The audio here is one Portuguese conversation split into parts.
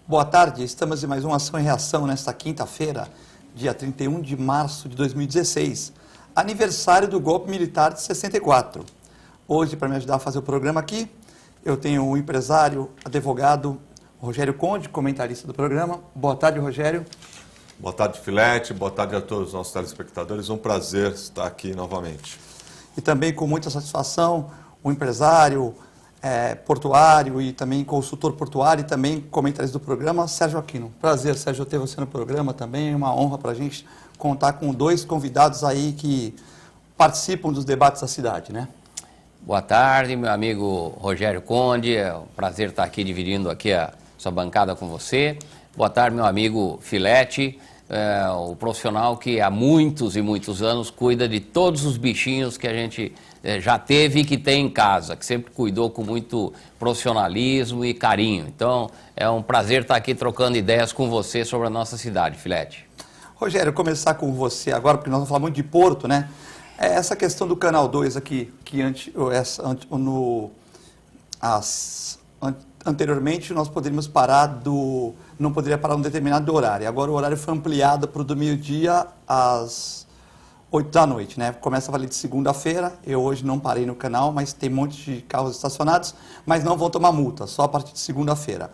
Boa tarde, estamos em mais uma ação e reação nesta quinta-feira, dia 31 de março de 2016, aniversário do golpe militar de 64. Hoje, para me ajudar a fazer o programa aqui, eu tenho o empresário, advogado Rogério Conde, comentarista do programa. Boa tarde, Rogério. Boa tarde, Filete. Boa tarde a todos os nossos telespectadores. Um prazer estar aqui novamente. E também com muita satisfação, o empresário portuário e também consultor portuário e também comentarista do programa, Sérgio Aquino. Prazer, Sérgio, ter você no programa também. É uma honra para a gente contar com dois convidados aí que participam dos debates da cidade, né? Boa tarde, meu amigo Rogério Conde. É um prazer estar aqui dividindo aqui a sua bancada com você. Boa tarde, meu amigo Filete, o profissional que há muitos e muitos anos cuida de todos os bichinhos que a gente já teve e que tem em casa, que sempre cuidou com muito profissionalismo e carinho. Então, é um prazer estar aqui trocando ideias com você sobre a nossa cidade, Filete. Rogério, começar com você agora, porque nós vamos falar muito de Porto, né? Essa questão do Canal 2 aqui, que anteriormente nós poderíamos não poderia parar num determinado horário. Agora o horário foi ampliado para o do meio-dia às 8 da noite, né? Começa a valer de segunda-feira. Eu hoje não parei no canal, mas tem um monte de carros estacionados, mas não vão tomar multa, só a partir de segunda-feira.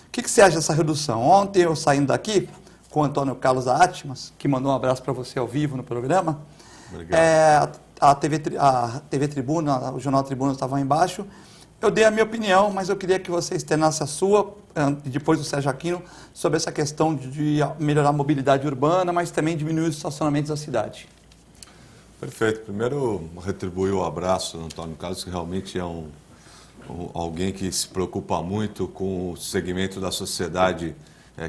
O que você acha dessa redução? Ontem eu saindo daqui com o Antônio Carlos da Atmas, que mandou um abraço para você ao vivo no programa. Obrigado. A TV Tribuna, o Jornal Tribuna estava embaixo. Eu dei a minha opinião, mas eu queria que você externasse a sua, depois do Sérgio Aquino, sobre essa questão de melhorar a mobilidade urbana, mas também diminuir os estacionamentos da cidade. Perfeito. Primeiro, retribuir o abraço do Antônio Carlos, que realmente é alguém que se preocupa muito com o segmento da sociedade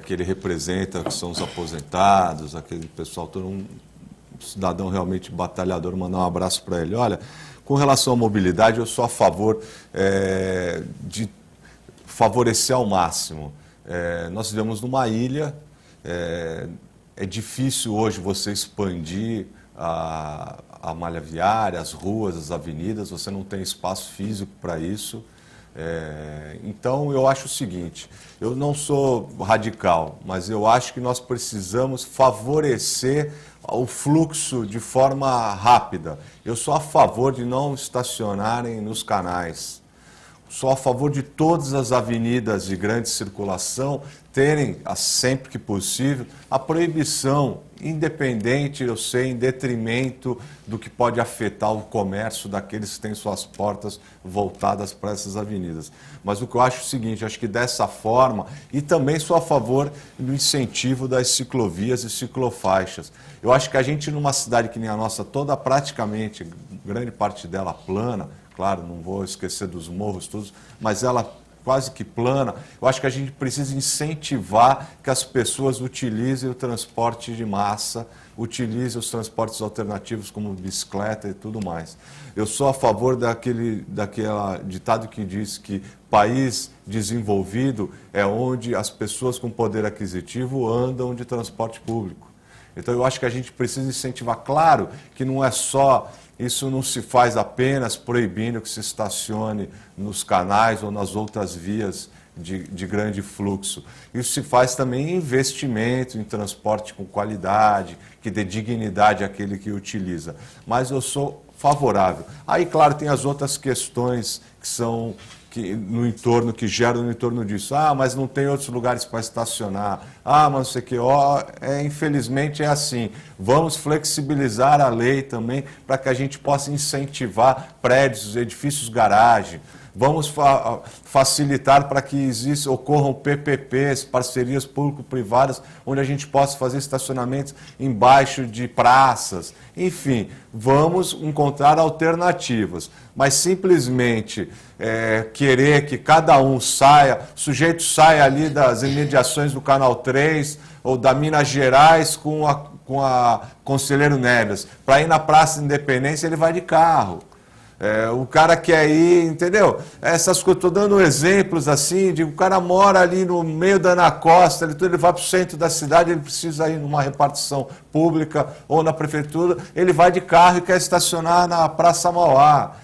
que ele representa, que são os aposentados, aquele pessoal, todo um cidadão realmente batalhador. Mandar um abraço para ele. Olha, com relação à mobilidade, eu sou a favor de favorecer ao máximo. Nós vivemos numa ilha, é difícil hoje você expandir a malha viária, as ruas, as avenidas, você não tem espaço físico para isso. Então, eu acho o seguinte, eu não sou radical, mas eu acho que nós precisamos favorecer o fluxo de forma rápida. Eu sou a favor de não estacionarem nos canais. Sou a favor de todas as avenidas de grande circulação terem, sempre que possível, a proibição, independente, eu sei, em detrimento do que pode afetar o comércio daqueles que têm suas portas voltadas para essas avenidas. Mas o que eu acho é o seguinte, acho que dessa forma, e também sou a favor do incentivo das ciclovias e ciclofaixas. Eu acho que a gente, numa cidade que nem a nossa, toda praticamente, grande parte dela plana, claro, não vou esquecer dos morros todos, mas ela quase que plana, eu acho que a gente precisa incentivar que as pessoas utilizem o transporte de massa, utilizem os transportes alternativos como bicicleta e tudo mais. Eu sou a favor daquele ditado que diz que país desenvolvido é onde as pessoas com poder aquisitivo andam de transporte público. Então eu acho que a gente precisa incentivar, claro que não é só... Isso não se faz apenas proibindo que se estacione nos canais ou nas outras vias de grande fluxo. Isso se faz também em investimento, em transporte com qualidade, que dê dignidade àquele que utiliza. Mas eu sou favorável. Aí, claro, tem as outras questões que são... que geram no entorno disso. Ah, mas não tem outros lugares para estacionar. Ah, mas não sei o que. Infelizmente é assim. Vamos flexibilizar a lei também para que a gente possa incentivar prédios, edifícios, garagem. Vamos facilitar para que ocorram PPPs, parcerias público-privadas, onde a gente possa fazer estacionamentos embaixo de praças. Enfim, vamos encontrar alternativas. Mas simplesmente querer que cada um saia, o sujeito saia ali das imediações do Canal 3 ou da Minas Gerais com a Conselheiro Neves, para ir na Praça da Independência, ele vai de carro. O cara quer ir, entendeu? Essas coisas, estou dando exemplos assim, de o cara mora ali no meio da Ana Costa, ele vai para o centro da cidade, ele precisa ir numa repartição pública ou na prefeitura, ele vai de carro e quer estacionar na Praça Mauá,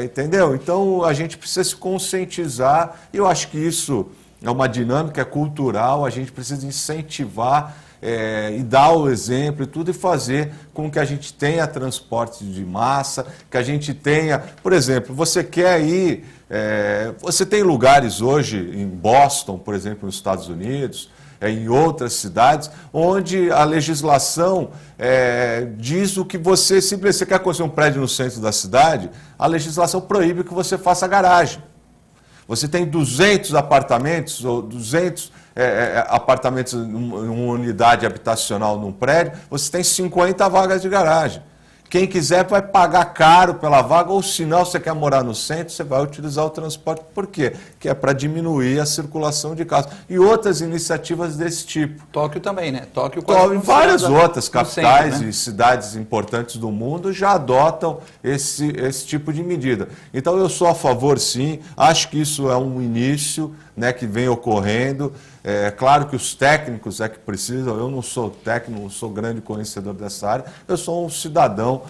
entendeu? Então a gente precisa se conscientizar, e eu acho que isso é uma dinâmica cultural, a gente precisa incentivar e dar o exemplo e tudo, e fazer com que a gente tenha transporte de massa, que a gente tenha, por exemplo, você quer ir, você tem lugares hoje em Boston, por exemplo, nos Estados Unidos, em outras cidades, onde a legislação diz o que você simplesmente quer construir um prédio no centro da cidade, a legislação proíbe que você faça garagem. Você tem 200 apartamentos ou 200 apartamentos em uma unidade habitacional num prédio, você tem 50 vagas de garagem. Quem quiser vai pagar caro pela vaga, ou se não, você quer morar no centro, você vai utilizar o transporte. Por quê? Que é para diminuir a circulação de carros. E outras iniciativas desse tipo. Tóquio também, né? Tóquio e várias outras capitais centro, né? E cidades importantes do mundo já adotam esse tipo de medida. Então eu sou a favor, sim, acho que isso é um início, né, que vem ocorrendo. É claro que os técnicos é que precisam, eu não sou técnico, não sou grande conhecedor dessa área, eu sou um cidadão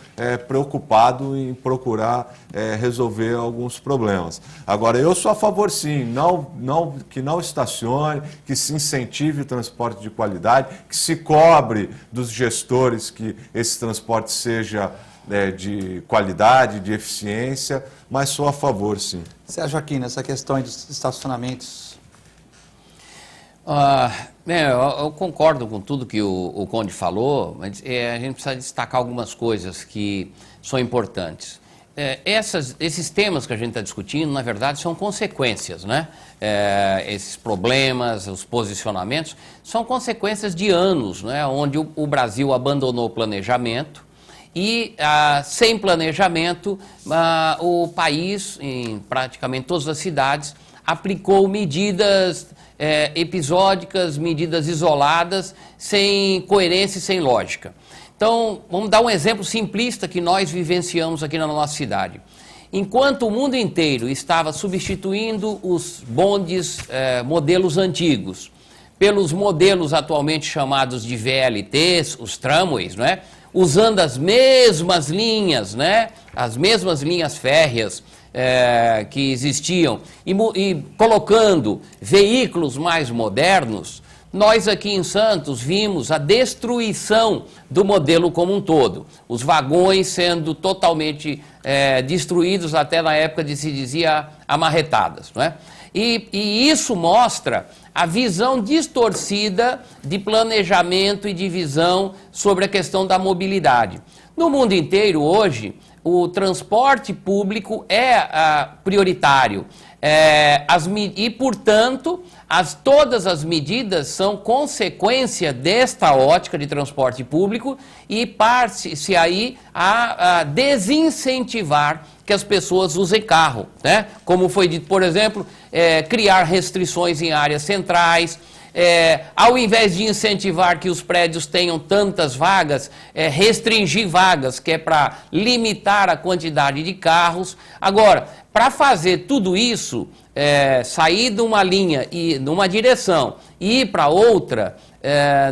preocupado em procurar resolver alguns problemas. Agora, eu sou a favor, sim, que não estacione, que se incentive o transporte de qualidade, que se cobre dos gestores que esse transporte seja de qualidade, de eficiência, mas sou a favor, sim. Sérgio Aquino, essa questão dos estacionamentos... Eu concordo com tudo que o Conde falou, mas a gente precisa destacar algumas coisas que são importantes. Esses temas que a gente está discutindo, na verdade, são consequências, né? Esses problemas, os posicionamentos, são consequências de anos, né? Onde o Brasil abandonou o planejamento e, sem planejamento, o país, em praticamente todas as cidades, aplicou medidas episódicas, medidas isoladas, sem coerência e sem lógica. Então, vamos dar um exemplo simplista que nós vivenciamos aqui na nossa cidade. Enquanto o mundo inteiro estava substituindo os bondes modelos antigos pelos modelos atualmente chamados de VLTs, os tramways, né? Usando as mesmas linhas, né? As mesmas linhas férreas que existiam e colocando veículos mais modernos, nós aqui em Santos vimos a destruição do modelo como um todo. Os vagões sendo totalmente destruídos, até na época se dizia amarretadas, não é? E isso mostra a visão distorcida de planejamento e de visão sobre a questão da mobilidade. No mundo inteiro hoje, o transporte público é prioritário e, portanto, todas as medidas são consequência desta ótica de transporte público e parte-se aí a desincentivar que as pessoas usem carro, né? Como foi dito, por exemplo, criar restrições em áreas centrais. Ao invés de incentivar que os prédios tenham tantas vagas, restringir vagas, que é para limitar a quantidade de carros. Agora, para fazer tudo isso, sair de uma linha e numa direção e ir para outra,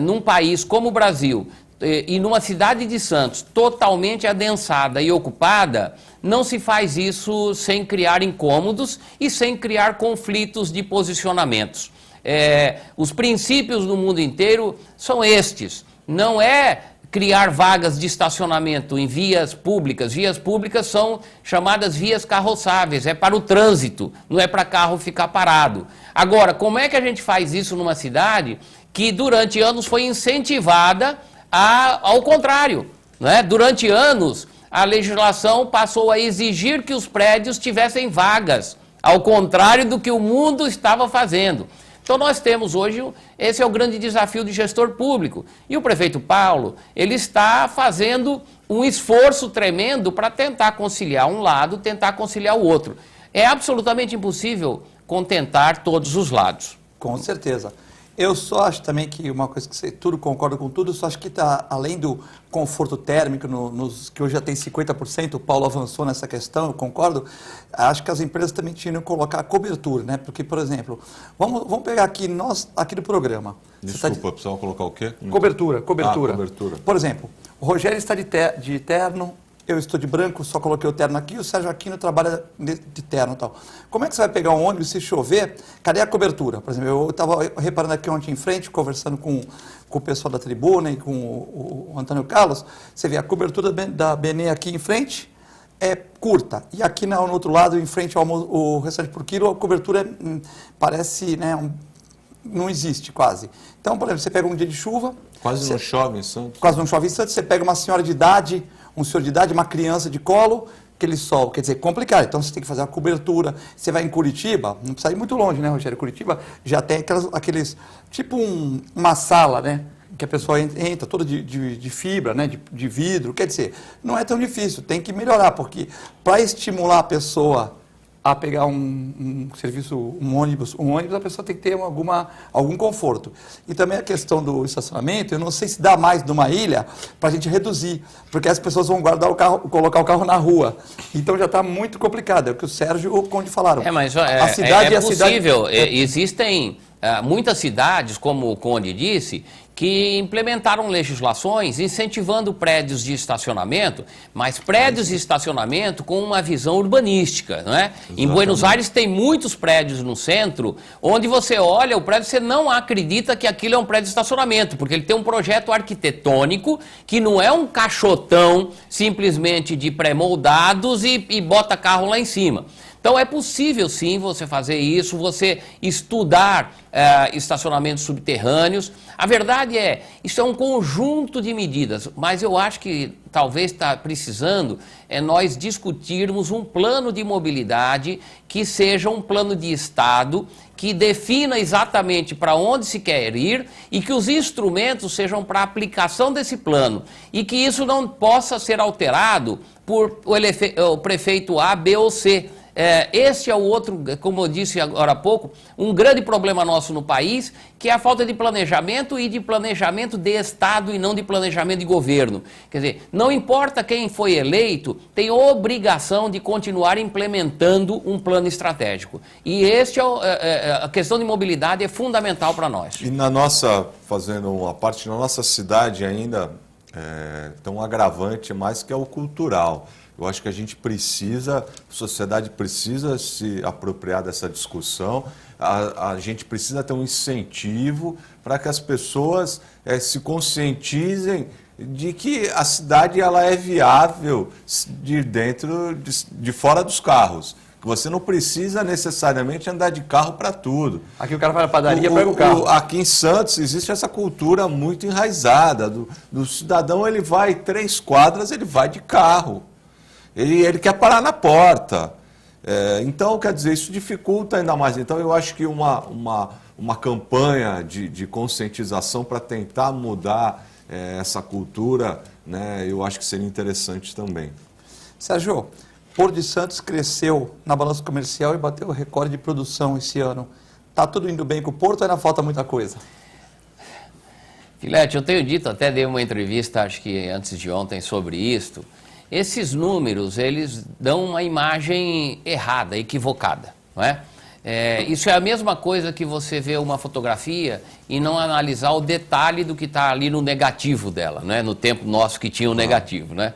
num país como o Brasil e numa cidade de Santos totalmente adensada e ocupada, não se faz isso sem criar incômodos e sem criar conflitos de posicionamentos. Os princípios no mundo inteiro são estes. Não é criar vagas de estacionamento em vias públicas. Vias públicas são chamadas vias carroçáveis, é para o trânsito, não é para carro ficar parado. Agora, como é que a gente faz isso numa cidade que durante anos foi incentivada ao contrário, né? Durante anos, a legislação passou a exigir que os prédios tivessem vagas, ao contrário do que o mundo estava fazendo. Então nós temos hoje, esse é o grande desafio do gestor público. E o prefeito Paulo, ele está fazendo um esforço tremendo para tentar conciliar um lado, tentar conciliar o outro. É absolutamente impossível contentar todos os lados. Com certeza. Eu só acho também que uma coisa que você tudo concorda com tudo, só acho que tá, além do conforto térmico, que hoje já tem 50%, o Paulo avançou nessa questão, eu concordo, acho que as empresas também tinham que colocar cobertura, né? Porque, por exemplo, vamos pegar aqui, nós, aqui do programa. Desculpa, precisava colocar o quê? Cobertura. Cobertura. Por exemplo, o Rogério está de terno, eu estou de branco, só coloquei o terno aqui, o Sérgio Aquino trabalha de terno e tal. Como é que você vai pegar um ônibus se chover? Cadê a cobertura? Por exemplo, eu estava reparando aqui ontem em frente, conversando com o pessoal da tribuna e com o Antônio Carlos, você vê a cobertura da Benê aqui em frente é curta, e aqui no outro lado, em frente ao restaurante por quilo, a cobertura parece, né, não existe quase. Então, por exemplo, você pega um dia de chuva... Quase não chove em Santos. Quase não chove em Santos, você pega uma senhora de idade, um senhor de idade, uma criança de colo, aquele sol, quer dizer, complicado. Então você tem que fazer a cobertura. Você vai em Curitiba, não precisa ir muito longe, né, Rogério? Curitiba já tem aqueles tipo uma sala, né? Que a pessoa entra toda de fibra, né, de vidro. Quer dizer, não é tão difícil, tem que melhorar, porque para estimular a pessoa a pegar um serviço, um ônibus, a pessoa tem que ter algum conforto. E também a questão do estacionamento, eu não sei se dá mais numa ilha para a gente reduzir, porque as pessoas vão guardar o carro, colocar o carro na rua. Então já está muito complicado, é o que o Sérgio e o Conde falaram. Mas a cidade é possível. Existem muitas cidades, como o Conde disse, que implementaram legislações incentivando prédios de estacionamento, mas prédios de estacionamento com uma visão urbanística, não é? Em Buenos Aires tem muitos prédios no centro, onde você olha o prédio, você não acredita que aquilo é um prédio de estacionamento, porque ele tem um projeto arquitetônico que não é um caixotão simplesmente de pré-moldados e bota carro lá em cima. Então é possível sim você fazer isso, você estudar estacionamentos subterrâneos. A verdade isso é um conjunto de medidas, mas eu acho que talvez está precisando nós discutirmos um plano de mobilidade que seja um plano de Estado, que defina exatamente para onde se quer ir e que os instrumentos sejam para a aplicação desse plano e que isso não possa ser alterado por o prefeito A, B ou C. Esse é o outro, como eu disse agora há pouco, um grande problema nosso no país, que é a falta de planejamento e de planejamento de Estado e não de planejamento de governo. Quer dizer, não importa quem foi eleito, tem obrigação de continuar implementando um plano estratégico. E a questão de mobilidade é fundamental para nós. E fazendo uma parte, na nossa cidade ainda tem um agravante mais que é o cultural. Eu acho que a sociedade precisa se apropriar dessa discussão, a gente precisa ter um incentivo para que as pessoas se conscientizem de que a cidade ela é viável de fora dos carros. Que você não precisa necessariamente andar de carro para tudo. Aqui o cara vai na padaria e pega o carro. Aqui em Santos existe essa cultura muito enraizada, do cidadão, ele vai 3 quadras, ele vai de carro. Ele quer parar na porta. Então, quer dizer, isso dificulta ainda mais. Então, eu acho que uma campanha de conscientização para tentar mudar essa cultura, né, eu acho que seria interessante também. Sérgio, Porto de Santos cresceu na balança comercial e bateu o recorde de produção esse ano. Está tudo indo bem com o Porto ou ainda falta muita coisa? Filete, eu tenho dito, até dei uma entrevista, acho que antes de ontem, sobre isto. Esses números, eles dão uma imagem errada, equivocada, não é? Isso é a mesma coisa que você vê uma fotografia e não analisar o detalhe do que está ali no negativo dela, né? No tempo nosso que tinha o negativo, né?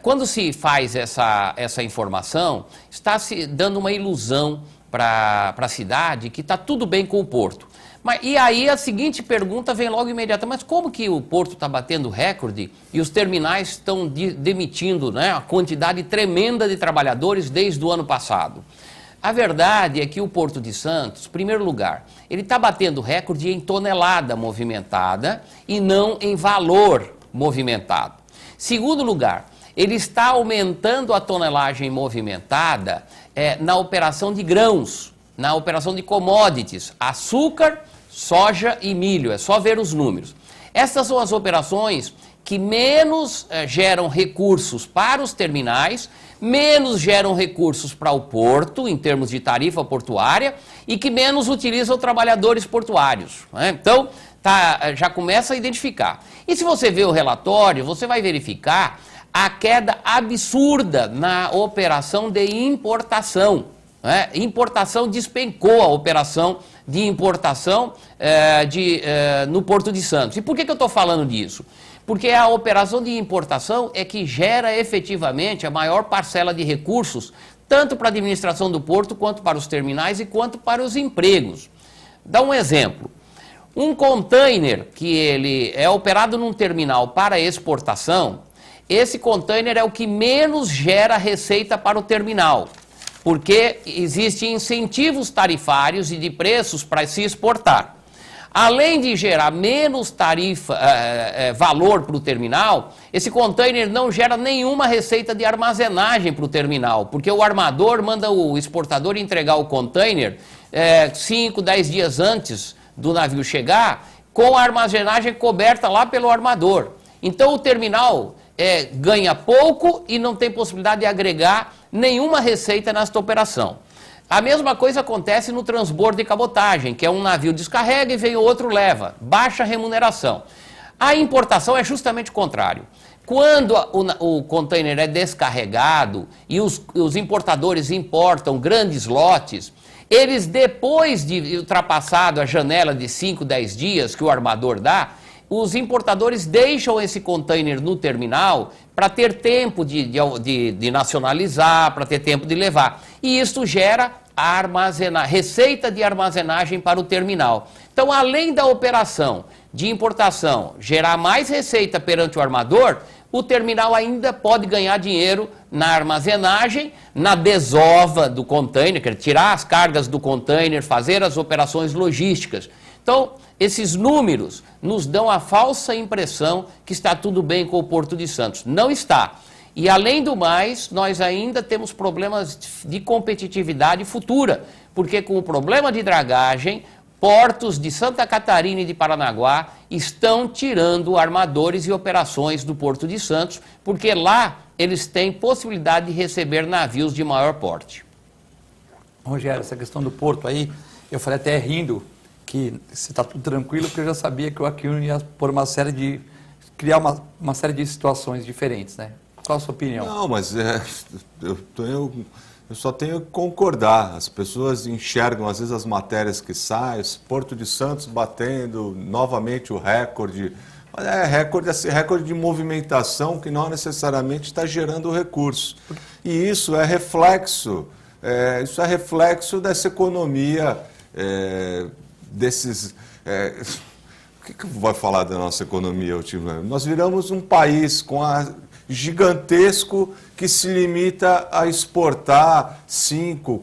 Quando se faz essa informação, está se dando uma ilusão para a cidade que está tudo bem com o Porto. E aí a seguinte pergunta vem logo imediata, mas como que o Porto está batendo recorde e os terminais estão demitindo, né, a quantidade tremenda de trabalhadores desde o ano passado? A verdade é que o Porto de Santos, em primeiro lugar, ele está batendo recorde em tonelada movimentada e não em valor movimentado. Segundo lugar, ele está aumentando a tonelagem movimentada na operação de grãos, na operação de commodities, açúcar, soja e milho, é só ver os números. Essas são as operações que menos geram recursos para os terminais, menos geram recursos para o porto, em termos de tarifa portuária, e que menos utilizam trabalhadores portuários, né? Então, já começa a identificar. E se você vê o relatório, você vai verificar a queda absurda na operação de importação. Importação despencou a operação de importação no Porto de Santos. E por que eu estou falando disso? Porque a operação de importação é que gera efetivamente a maior parcela de recursos, tanto para a administração do porto, quanto para os terminais e quanto para os empregos. Dá um exemplo. Um container que ele é operado num terminal para exportação, esse container é o que menos gera receita para o terminal, porque existem incentivos tarifários e de preços para se exportar. Além de gerar menos valor para o terminal, esse container não gera nenhuma receita de armazenagem para o terminal, porque o armador manda o exportador entregar o container 5, 10 dias antes do navio chegar, com a armazenagem coberta lá pelo armador. Então o terminal ganha pouco e não tem possibilidade de agregar nenhuma receita nesta operação. A mesma coisa acontece no transbordo e cabotagem, que é um navio descarrega e vem outro leva, baixa remuneração. A importação é justamente o contrário. Quando o container é descarregado e os importadores importam grandes lotes, eles, depois de ultrapassado a janela de 5, 10 dias que o armador dá, os importadores deixam esse container no terminal para ter tempo de nacionalizar, para ter tempo de levar. E isso gera receita de armazenagem para o terminal. Então, além da operação de importação gerar mais receita perante o armador, o terminal ainda pode ganhar dinheiro na armazenagem, na desova do container, quer dizer, tirar as cargas do container, fazer as operações logísticas. Então, esses números nos dão a falsa impressão que está tudo bem com o Porto de Santos. Não está. E, além do mais, nós ainda temos problemas de competitividade futura, porque com o problema de dragagem, portos de Santa Catarina e de Paranaguá estão tirando armadores e operações do Porto de Santos, porque lá eles têm possibilidade de receber navios de maior porte. Rogério, essa questão do porto aí, eu falei até rindo que se está tudo tranquilo, porque eu já sabia que o Aquino ia por criar uma série de situações diferentes, né? Qual a sua opinião? Não, mas eu só tenho que concordar. As pessoas enxergam, às vezes, as matérias que saem, Porto de Santos batendo novamente o recorde. Mas recorde de movimentação que não necessariamente está gerando recurso. E isso é reflexo dessa economia, desses... o que vai falar da nossa economia ultimamente? Nós viramos um país gigantesco que se limita a exportar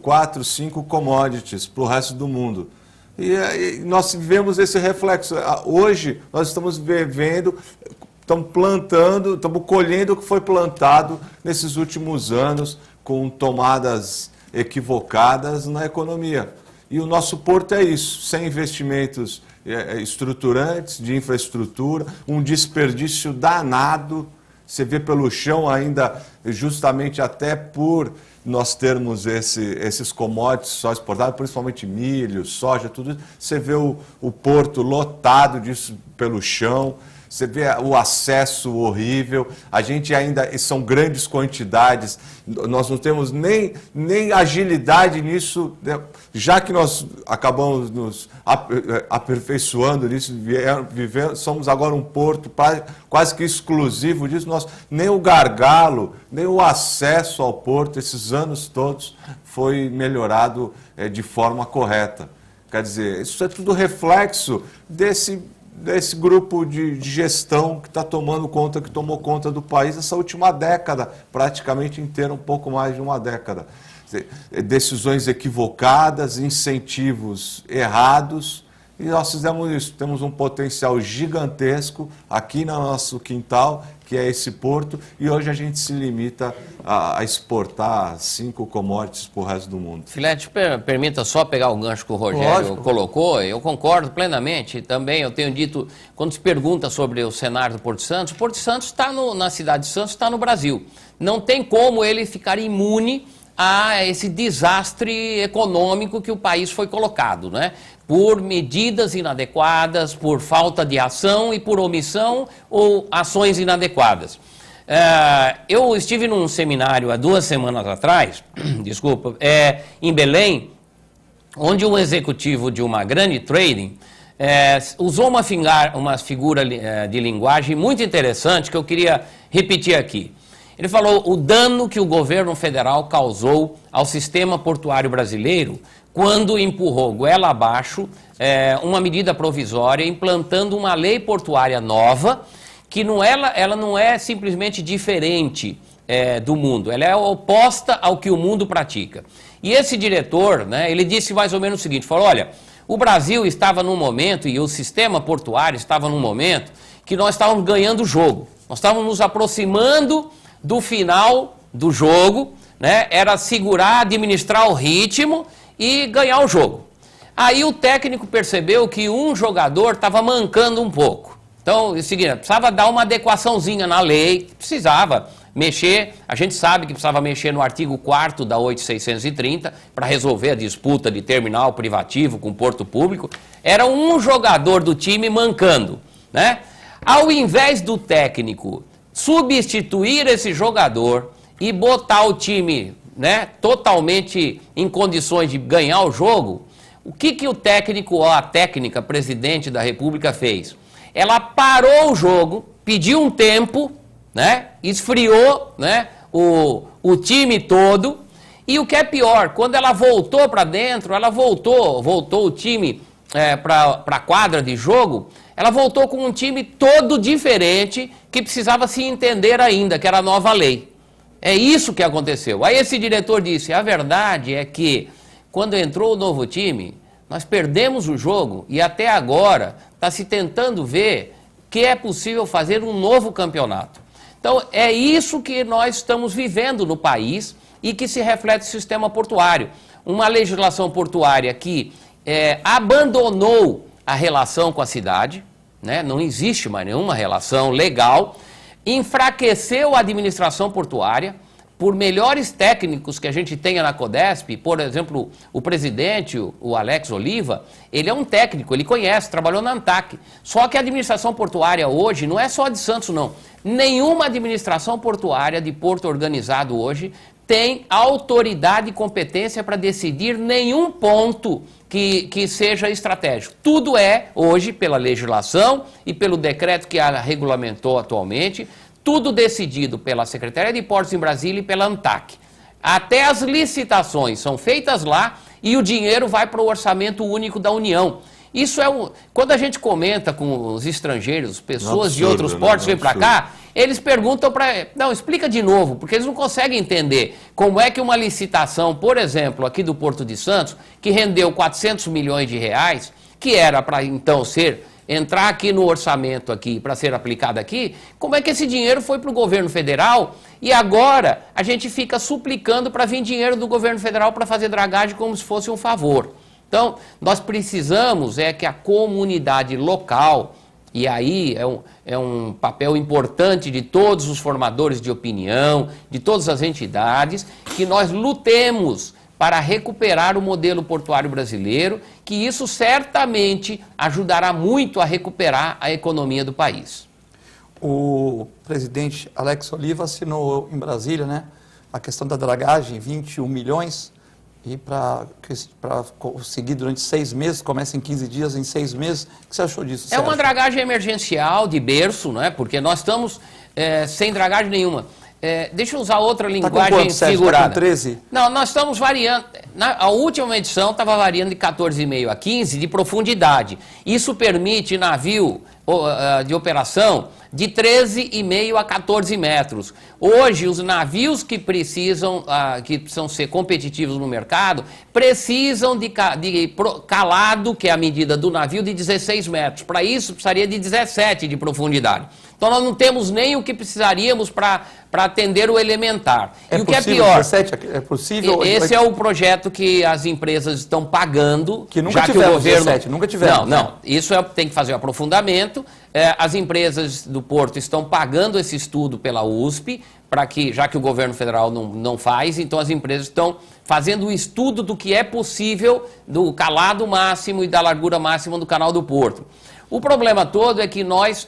4, 5 commodities para o resto do mundo. E nós vivemos esse reflexo. Hoje nós estamos estamos plantando, estamos colhendo o que foi plantado nesses últimos anos com tomadas equivocadas na economia. E o nosso porto é isso, sem investimentos estruturantes, de infraestrutura, um desperdício danado. Você vê pelo chão ainda, justamente até por nós termos esses commodities só exportados, principalmente milho, soja, tudo isso, você vê o porto lotado disso pelo chão, você vê o acesso horrível, a gente ainda, são grandes quantidades, nós não temos nem agilidade nisso, né? Já que nós acabamos nos aperfeiçoando nisso, somos agora um porto quase que exclusivo disso, nem o gargalo, nem o acesso ao porto, esses anos todos, foi melhorado de forma correta. Quer dizer, isso é tudo reflexo desse grupo de gestão que tomou conta do país essa última década, praticamente inteira, um pouco mais de uma década. Decisões equivocadas, incentivos errados, e nós fizemos isso. Temos um potencial gigantesco aqui no nosso quintal, que é esse porto, e hoje a gente se limita a exportar 5 commodities para o resto do mundo. Filete, permita só pegar o gancho que o Rogério colocou, eu concordo plenamente. Também eu tenho dito, quando se pergunta sobre o cenário do Porto de Santos, o Porto de Santos está na cidade de Santos, está no Brasil. Não tem como ele ficar imune a esse desastre econômico que o país foi colocado, né? Por medidas inadequadas, por falta de ação e por omissão ou ações inadequadas. Eu estive num seminário há 2 semanas atrás, em Belém, onde um executivo de uma grande trading usou uma figura de linguagem muito interessante que eu queria repetir aqui. Ele falou o dano que o governo federal causou ao sistema portuário brasileiro quando empurrou goela abaixo uma medida provisória implantando uma lei portuária nova que ela não é simplesmente diferente do mundo, ela é oposta ao que o mundo pratica. E esse diretor, né, ele disse mais ou menos o seguinte, falou, olha, o Brasil estava num momento, e o sistema portuário estava num momento, que nós estávamos ganhando o jogo. Nós estávamos nos aproximando do final do jogo, né? Era segurar, administrar o ritmo e ganhar o jogo. Aí o técnico percebeu que um jogador estava mancando um pouco. Então, é o seguinte, precisava dar uma adequaçãozinha na lei, precisava mexer, a gente sabe que precisava mexer no artigo 4º da 8630 para resolver a disputa de terminal privativo com porto público. Era um jogador do time mancando, né? Ao invés do técnico substituir esse jogador e botar o time, né, totalmente em condições de ganhar o jogo, o que o técnico ou a técnica presidente da República fez? Ela parou o jogo, pediu um tempo, né, esfriou, né, o time todo, e o que é pior, quando ela voltou para dentro, ela voltou o time para a quadra de jogo, ela voltou com um time todo diferente que precisava se entender ainda, que era a nova lei. É isso que aconteceu. Aí esse diretor disse, a verdade é que quando entrou o novo time, nós perdemos o jogo e até agora está se tentando ver que é possível fazer um novo campeonato. Então é isso que nós estamos vivendo no país e que se reflete no sistema portuário. Uma legislação portuária que abandonou a relação com a cidade, né? Não existe mais nenhuma relação legal, enfraqueceu a administração portuária, por melhores técnicos que a gente tenha na Codesp, por exemplo, o presidente, o Alex Oliva, ele é um técnico, ele conhece, trabalhou na ANTAC. Só que a administração portuária hoje não é só de Santos, não. Nenhuma administração portuária de porto organizado hoje tem autoridade e competência para decidir nenhum ponto que seja estratégico. Tudo é, hoje, pela legislação e pelo decreto que a regulamentou atualmente, tudo decidido pela Secretaria de Portos em Brasília e pela ANTAC. Até as licitações são feitas lá e o dinheiro vai para o orçamento único da União. Isso é quando a gente comenta com os estrangeiros, pessoas de outros portos vêm para cá, eles perguntam para... Não, explica de novo, porque eles não conseguem entender como é que uma licitação, por exemplo, aqui do Porto de Santos, que rendeu 400 milhões de reais, que era para então entrar aqui no orçamento aqui para ser aplicado aqui, como é que esse dinheiro foi para o governo federal e agora a gente fica suplicando para vir dinheiro do governo federal para fazer dragagem como se fosse um favor. Então, nós precisamos que a comunidade local, e aí é um papel importante de todos os formadores de opinião, de todas as entidades, que nós lutemos para recuperar o modelo portuário brasileiro, que isso certamente ajudará muito a recuperar a economia do país. O presidente Alex Oliva assinou em Brasília, né, a questão da dragagem, 21 milhões, e para conseguir durante 6 meses, começa em 15 dias, em 6 meses. O que você achou disso, Sérgio? É uma dragagem emergencial de berço, né, porque nós estamos sem dragagem nenhuma. Deixa eu usar outra linguagem figurada. Tá com 13? Não, nós estamos variando. A última edição estava variando de 14,5 a 15 de profundidade. Isso permite navio de operação de 13,5 a 14 metros. Hoje, os navios que precisam ser competitivos no mercado, precisam de calado, que é a medida do navio, de 16 metros. Para isso, precisaria de 17 de profundidade. Então, nós não temos nem o que precisaríamos para atender o elementar. E o que é pior... 17 é possível? Esse é o projeto que as empresas estão pagando. Que nunca tiveram 17, nunca tiveram. Não. Isso tem que fazer o aprofundamento. As empresas do Porto estão pagando esse estudo pela USP, já que o governo federal não faz, então as empresas estão fazendo o estudo do que é possível do calado máximo e da largura máxima do canal do Porto. O problema todo é que nós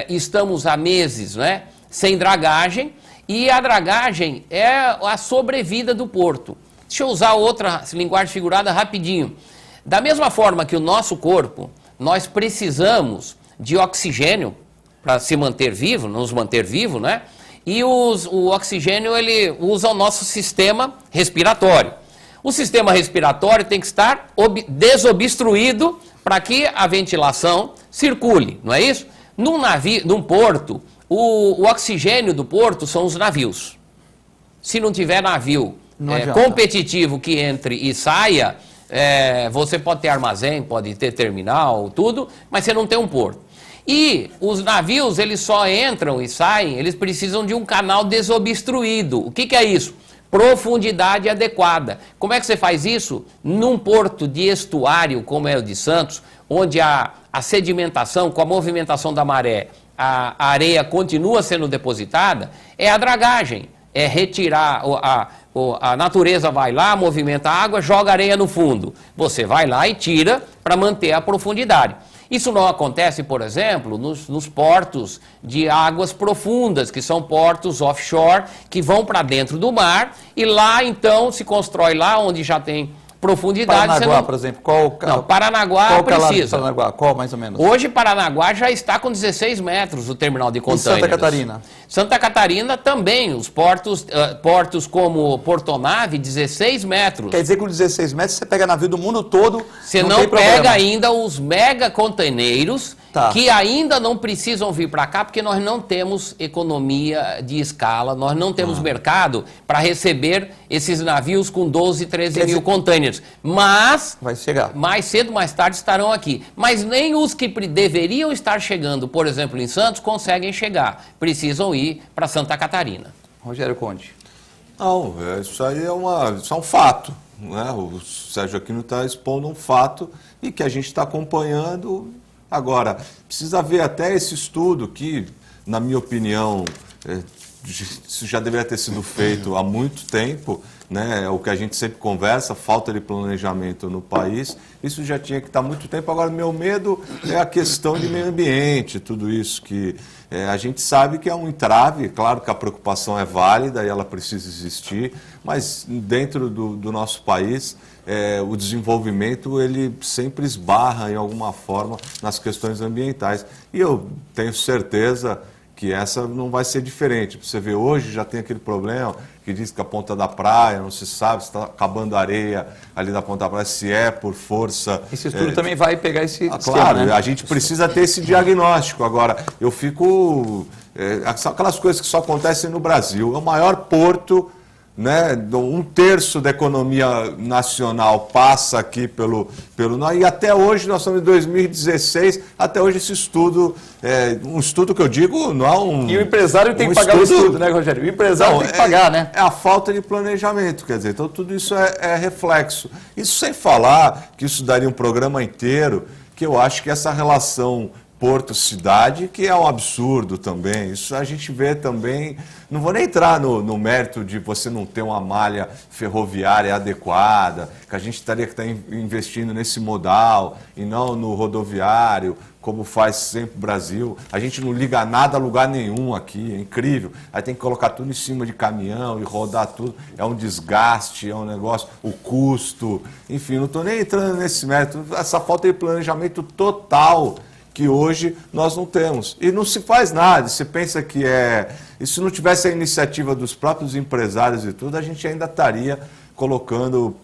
estamos há meses, né, sem dragagem, e a dragagem é a sobrevida do porto. Deixa eu usar outra linguagem figurada rapidinho. Da mesma forma que o nosso corpo, nós precisamos de oxigênio para se manter vivo, nos manter vivo, né? E o oxigênio, ele usa o nosso sistema respiratório. O sistema respiratório tem que estar desobstruído para que a ventilação circule, não é isso? Num porto, o oxigênio do porto são os navios. Se não tiver navio competitivo que entre e saia, você pode ter armazém, pode ter terminal, tudo, mas você não tem um porto. E os navios, eles só entram e saem, eles precisam de um canal desobstruído. O que é isso? Profundidade adequada. Como é que você faz isso? Num porto de estuário, como é o de Santos, onde a sedimentação, com a movimentação da maré, a areia continua sendo depositada, é a dragagem. É retirar, a natureza vai lá, movimenta a água, joga areia no fundo. Você vai lá e tira para manter a profundidade. Isso não acontece, por exemplo, nos portos de águas profundas, que são portos offshore, que vão para dentro do mar, e lá então se constrói lá onde já tem profundidade. Paranaguá, por exemplo, Paranaguá precisa. Paranaguá, qual mais ou menos? Hoje Paranaguá já está com 16 metros o terminal de containers. E Santa Catarina? Santa Catarina também, os portos como Portonave, 16 metros. Quer dizer que com 16 metros você pega navio do mundo todo. Você não pega ainda os mega containeiros que ainda não precisam vir para cá, porque nós não temos economia de escala, nós não temos mercado para receber esses navios com 12, 13 mil containers. Mas, vai chegar. Mais cedo, mais tarde estarão aqui. Mas nem os que deveriam estar chegando, por exemplo, em Santos, conseguem chegar. Precisam ir para Santa Catarina. Rogério Conde. Não, isso aí isso é um fato. Né? O Sérgio Aquino está expondo um fato e que a gente está acompanhando. Agora, precisa ver até esse estudo que, na minha opinião, isso já deveria ter sido feito há muito tempo, né? O que a gente sempre conversa, falta de planejamento no país, isso já tinha que estar há muito tempo. Agora, meu medo é a questão de meio ambiente, tudo isso que a gente sabe que é um entrave. Claro que a preocupação é válida e ela precisa existir, mas dentro do nosso país, o desenvolvimento ele sempre esbarra em alguma forma nas questões ambientais. E eu tenho certeza que essa não vai ser diferente. Você vê, hoje já tem aquele problema que diz que a ponta da praia, não se sabe se está acabando a areia ali da ponta da praia, se é por força... Esse estudo também vai pegar esse claro, esquema, né? A gente precisa ter esse diagnóstico. Agora, eu fico... aquelas coisas que só acontecem no Brasil. É o maior porto, né? 1/3 da economia nacional passa aqui pelo e até hoje, nós estamos em 2016, até hoje esse estudo, um estudo que eu digo, não é um... E o empresário tem que pagar o estudo, né, Rogério? O empresário tem que pagar, né? É a falta de planejamento, quer dizer, então tudo isso é reflexo. Isso sem falar que isso daria um programa inteiro, que eu acho que essa relação porto-cidade, que é um absurdo também. Isso a gente vê também, não vou nem entrar no mérito de você não ter uma malha ferroviária adequada, que a gente estaria que estar investindo nesse modal e não no rodoviário, como faz sempre o Brasil. A gente não liga nada a lugar nenhum aqui, é incrível. Aí tem que colocar tudo em cima de caminhão e rodar tudo. É um desgaste, é um negócio, o custo, enfim, não estou nem entrando nesse mérito. Essa falta de planejamento total que hoje nós não temos. E não se faz nada. Você pensa que e se não tivesse a iniciativa dos próprios empresários e tudo, a gente ainda estaria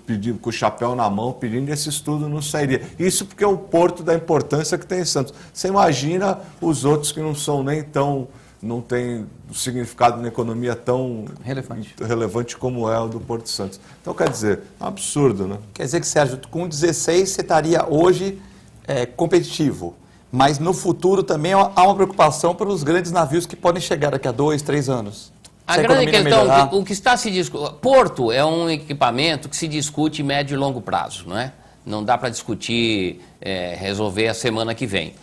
pedindo com o chapéu na mão, pedindo esse estudo, não sairia. Isso porque é um porto da importância que tem em Santos. Você imagina os outros que não são nem tão... não tem significado na economia tão relevante como é o do Porto Santos. Então, quer dizer, é um absurdo, né? Quer dizer que, Sérgio, com 16 você estaria hoje competitivo. Mas no futuro também há uma preocupação pelos grandes navios que podem chegar daqui a 2, 3 anos. A grande questão, o que está se discutindo... Porto é um equipamento que se discute médio e longo prazo, não é? Não dá para discutir, resolver a semana que vem.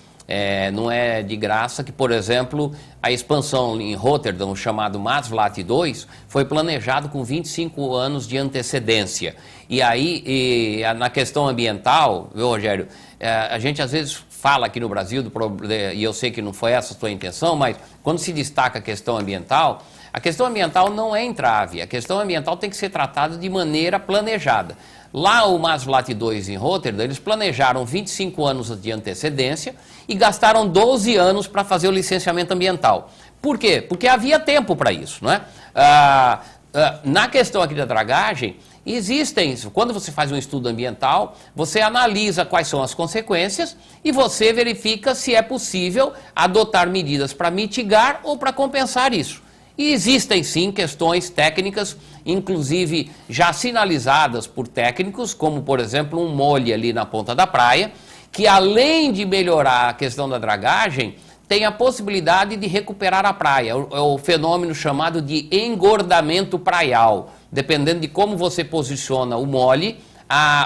Não é de graça que, por exemplo, a expansão em Rotterdam, chamado Maasvlakte 2, foi planejado com 25 anos de antecedência. E aí, na questão ambiental, viu, Rogério, a gente às vezes fala aqui no Brasil, e eu sei que não foi essa a sua intenção, mas quando se destaca a questão ambiental não é entrave. A questão ambiental tem que ser tratada de maneira planejada. Lá o Maasvlát 2 em Rotterdam, eles planejaram 25 anos de antecedência e gastaram 12 anos para fazer o licenciamento ambiental. Por quê? Porque havia tempo para isso, não é? Na questão aqui da dragagem, existem, quando você faz um estudo ambiental, você analisa quais são as consequências e você verifica se é possível adotar medidas para mitigar ou para compensar isso. E existem sim questões técnicas, inclusive já sinalizadas por técnicos, como por exemplo um molhe ali na ponta da praia, que além de melhorar a questão da dragagem, tem a possibilidade de recuperar a praia. É o fenômeno chamado de engordamento praial. Dependendo de como você posiciona o molhe,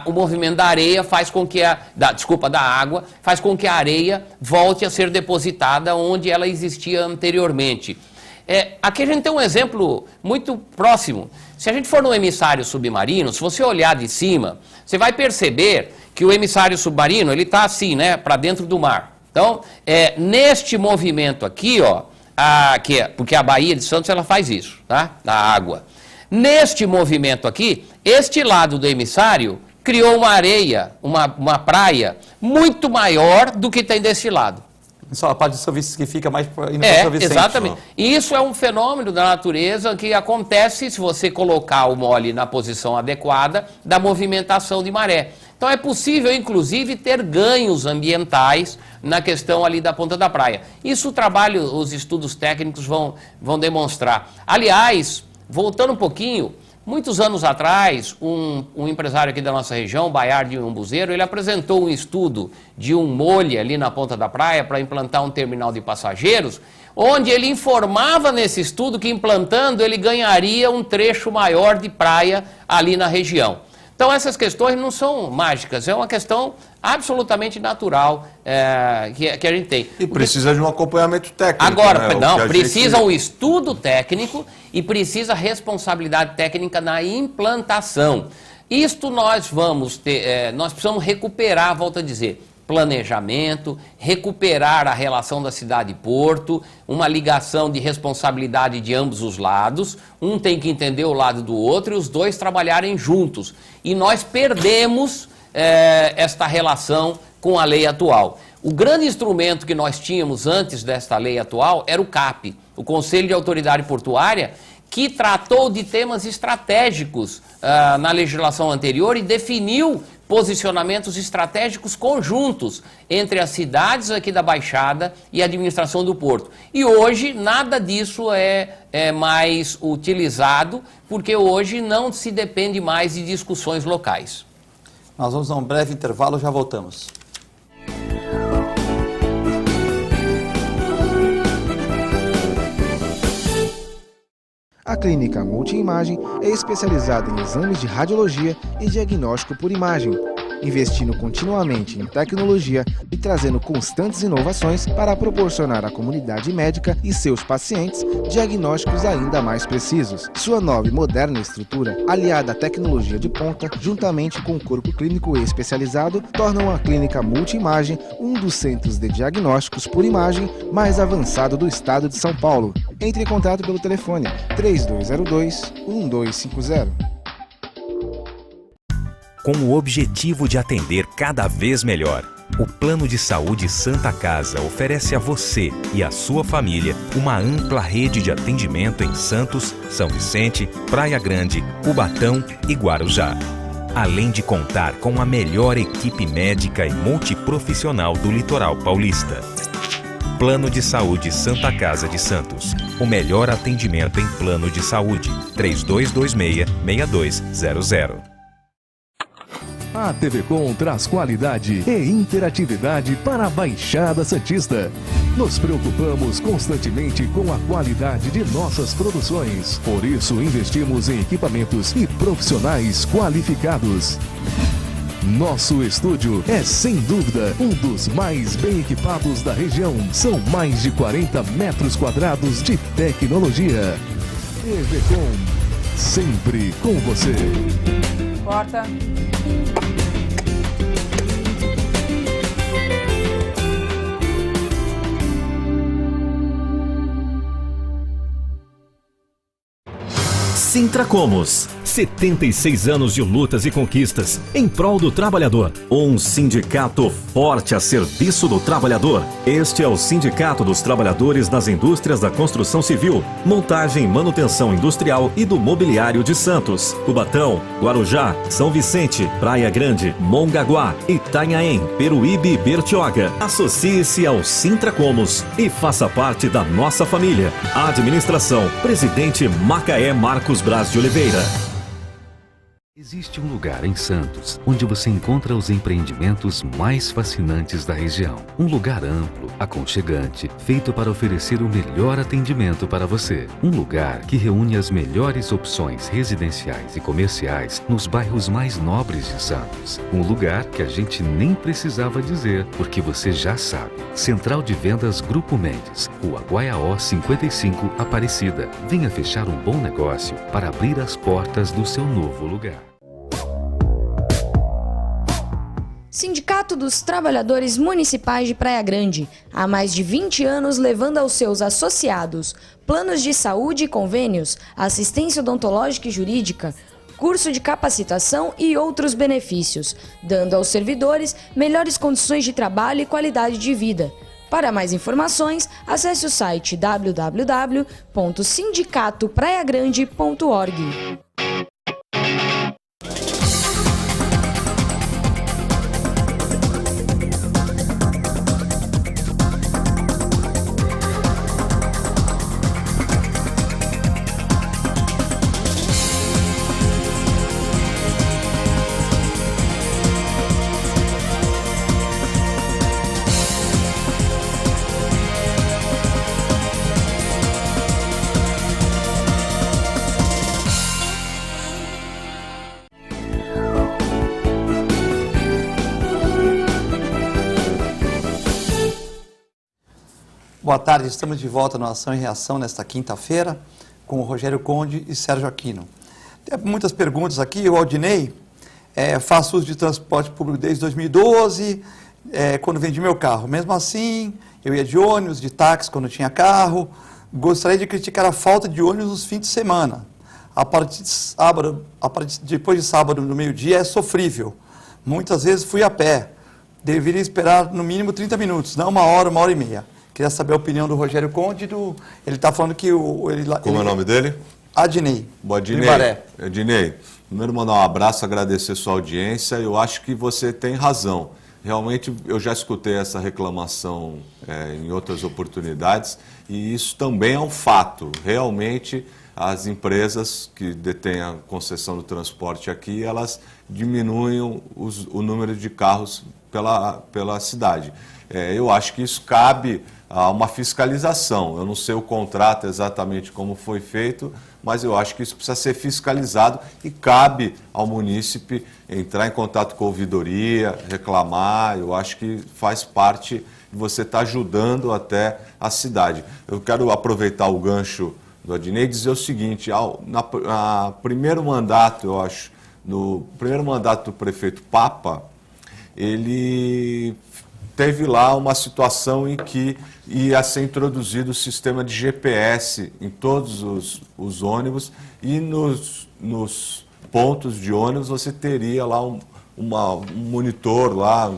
o movimento da areia faz com que da água faz com que a areia volte a ser depositada onde ela existia anteriormente. Aqui a gente tem um exemplo muito próximo. Se a gente for no emissário submarino, se você olhar de cima, você vai perceber que o emissário submarino ele está assim, né, para dentro do mar. Então, neste movimento aqui, ó, porque a Baía de Santos ela faz isso, tá? Na água. Neste movimento aqui, este lado do emissário criou uma areia, uma praia muito maior do que tem desse lado. Só a parte de São Vicente que fica mais indo para São Vicente. Exatamente. E isso é um fenômeno da natureza que acontece se você colocar o molhe na posição adequada da movimentação de maré. Então é possível, inclusive, ter ganhos ambientais na questão ali da ponta da praia. Isso o trabalho, os estudos técnicos vão demonstrar. Aliás, voltando um pouquinho, muitos anos atrás, um empresário aqui da nossa região, Baiar de Umbuzeiro, ele apresentou um estudo de um molhe ali na ponta da praia para implantar um terminal de passageiros, onde ele informava nesse estudo que implantando ele ganharia um trecho maior de praia ali na região. Então essas questões não são mágicas, é uma questão absolutamente natural que a gente tem. E precisa de um acompanhamento técnico. Agora, né? Precisa um estudo técnico e precisa responsabilidade técnica na implantação. Isto nós vamos ter, nós precisamos recuperar, volto a dizer, planejamento, recuperar a relação da cidade-porto, uma ligação de responsabilidade de ambos os lados, um tem que entender o lado do outro e os dois trabalharem juntos. E nós perdemos esta relação com a lei atual. O grande instrumento que nós tínhamos antes desta lei atual era o CAP, o Conselho de Autoridade Portuária, que tratou de temas estratégicos na legislação anterior e definiu posicionamentos estratégicos conjuntos entre as cidades aqui da Baixada e a administração do Porto. E hoje nada disso é mais utilizado, porque hoje não se depende mais de discussões locais. Nós vamos a um breve intervalo, já voltamos. A Clínica Multiimagem é especializada em exames de radiologia e diagnóstico por imagem, investindo continuamente em tecnologia e trazendo constantes inovações para proporcionar à comunidade médica e seus pacientes diagnósticos ainda mais precisos. Sua nova e moderna estrutura, aliada à tecnologia de ponta, juntamente com o corpo clínico especializado, tornam a Clínica Multiimagem um dos centros de diagnósticos por imagem mais avançado do estado de São Paulo. Entre em contato pelo telefone 3202-1250. Com o objetivo de atender cada vez melhor, o Plano de Saúde Santa Casa oferece a você e a sua família uma ampla rede de atendimento em Santos, São Vicente, Praia Grande, Cubatão e Guarujá. Além de contar com a melhor equipe médica e multiprofissional do litoral paulista. Plano de Saúde Santa Casa de Santos. O melhor atendimento em plano de saúde. 3226-6200. A TV Com traz qualidade e interatividade para a Baixada Santista. Nos preocupamos constantemente com a qualidade de nossas produções. Por isso, investimos em equipamentos e profissionais qualificados. Nosso estúdio é, sem dúvida, um dos mais bem equipados da região. São mais de 40 metros quadrados de tecnologia. TV Com, sempre com você. Corta. Sintracomos. 76 anos de lutas e conquistas em prol do trabalhador. Um sindicato forte a serviço do trabalhador. Este é o Sindicato dos Trabalhadores das Indústrias da Construção Civil, Montagem e Manutenção Industrial e do Mobiliário de Santos, Cubatão, Guarujá, São Vicente, Praia Grande, Mongaguá, Itanhaém, Peruíbe e Bertioga. Associe-se ao Sintracomos e faça parte da nossa família. Administração, Presidente Macaé Marcos Braz de Oliveira. Existe um lugar em Santos onde você encontra os empreendimentos mais fascinantes da região. Um lugar amplo, aconchegante, feito para oferecer o melhor atendimento para você. Um lugar que reúne as melhores opções residenciais e comerciais nos bairros mais nobres de Santos. Um lugar que a gente nem precisava dizer, porque você já sabe. Central de Vendas Grupo Mendes, Rua Guaiaó 55, Aparecida. Venha fechar um bom negócio para abrir as portas do seu novo lugar. Sindicato dos Trabalhadores Municipais de Praia Grande, há mais de 20 anos levando aos seus associados planos de saúde e convênios, assistência odontológica e jurídica, curso de capacitação e outros benefícios, dando aos servidores melhores condições de trabalho e qualidade de vida. Para mais informações, acesse o site www.sindicatopraiagrande.org. Boa tarde, estamos de volta no Ação e Reação nesta quinta-feira com o Rogério Conde e Sérgio Aquino. Tem muitas perguntas aqui. O Aldinei, faço uso de transporte público desde 2012, quando vendi meu carro. Mesmo assim, eu ia de ônibus, de táxi quando tinha carro. Gostaria de criticar a falta de ônibus nos fins de semana. A partir de sábado, depois de sábado no meio-dia é sofrível. Muitas vezes fui a pé. Deveria esperar no mínimo 30 minutos, não uma hora e meia. Queria saber a opinião do Rogério Conde. Ele está falando que... Como é o nome dele? Adinei. Boa, Adinei. Adinei, primeiro mandar um abraço, agradecer sua audiência. Eu acho que você tem razão. Realmente, eu já escutei essa reclamação em outras oportunidades e isso também é um fato. Realmente, as empresas que detêm a concessão do transporte aqui, elas diminuem o número de carros pela cidade. Eu acho que isso cabe a uma fiscalização. Eu não sei o contrato exatamente como foi feito, mas eu acho que isso precisa ser fiscalizado e cabe ao munícipe entrar em contato com a ouvidoria, reclamar. Eu acho que faz parte de você estar ajudando até a cidade. Eu quero aproveitar o gancho do Adinei e dizer o seguinte, no primeiro mandato, eu acho, no primeiro mandato do prefeito Papa, ele teve lá uma situação em que ia ser introduzido o sistema de GPS em todos os ônibus e nos pontos de ônibus você teria lá um monitor lá,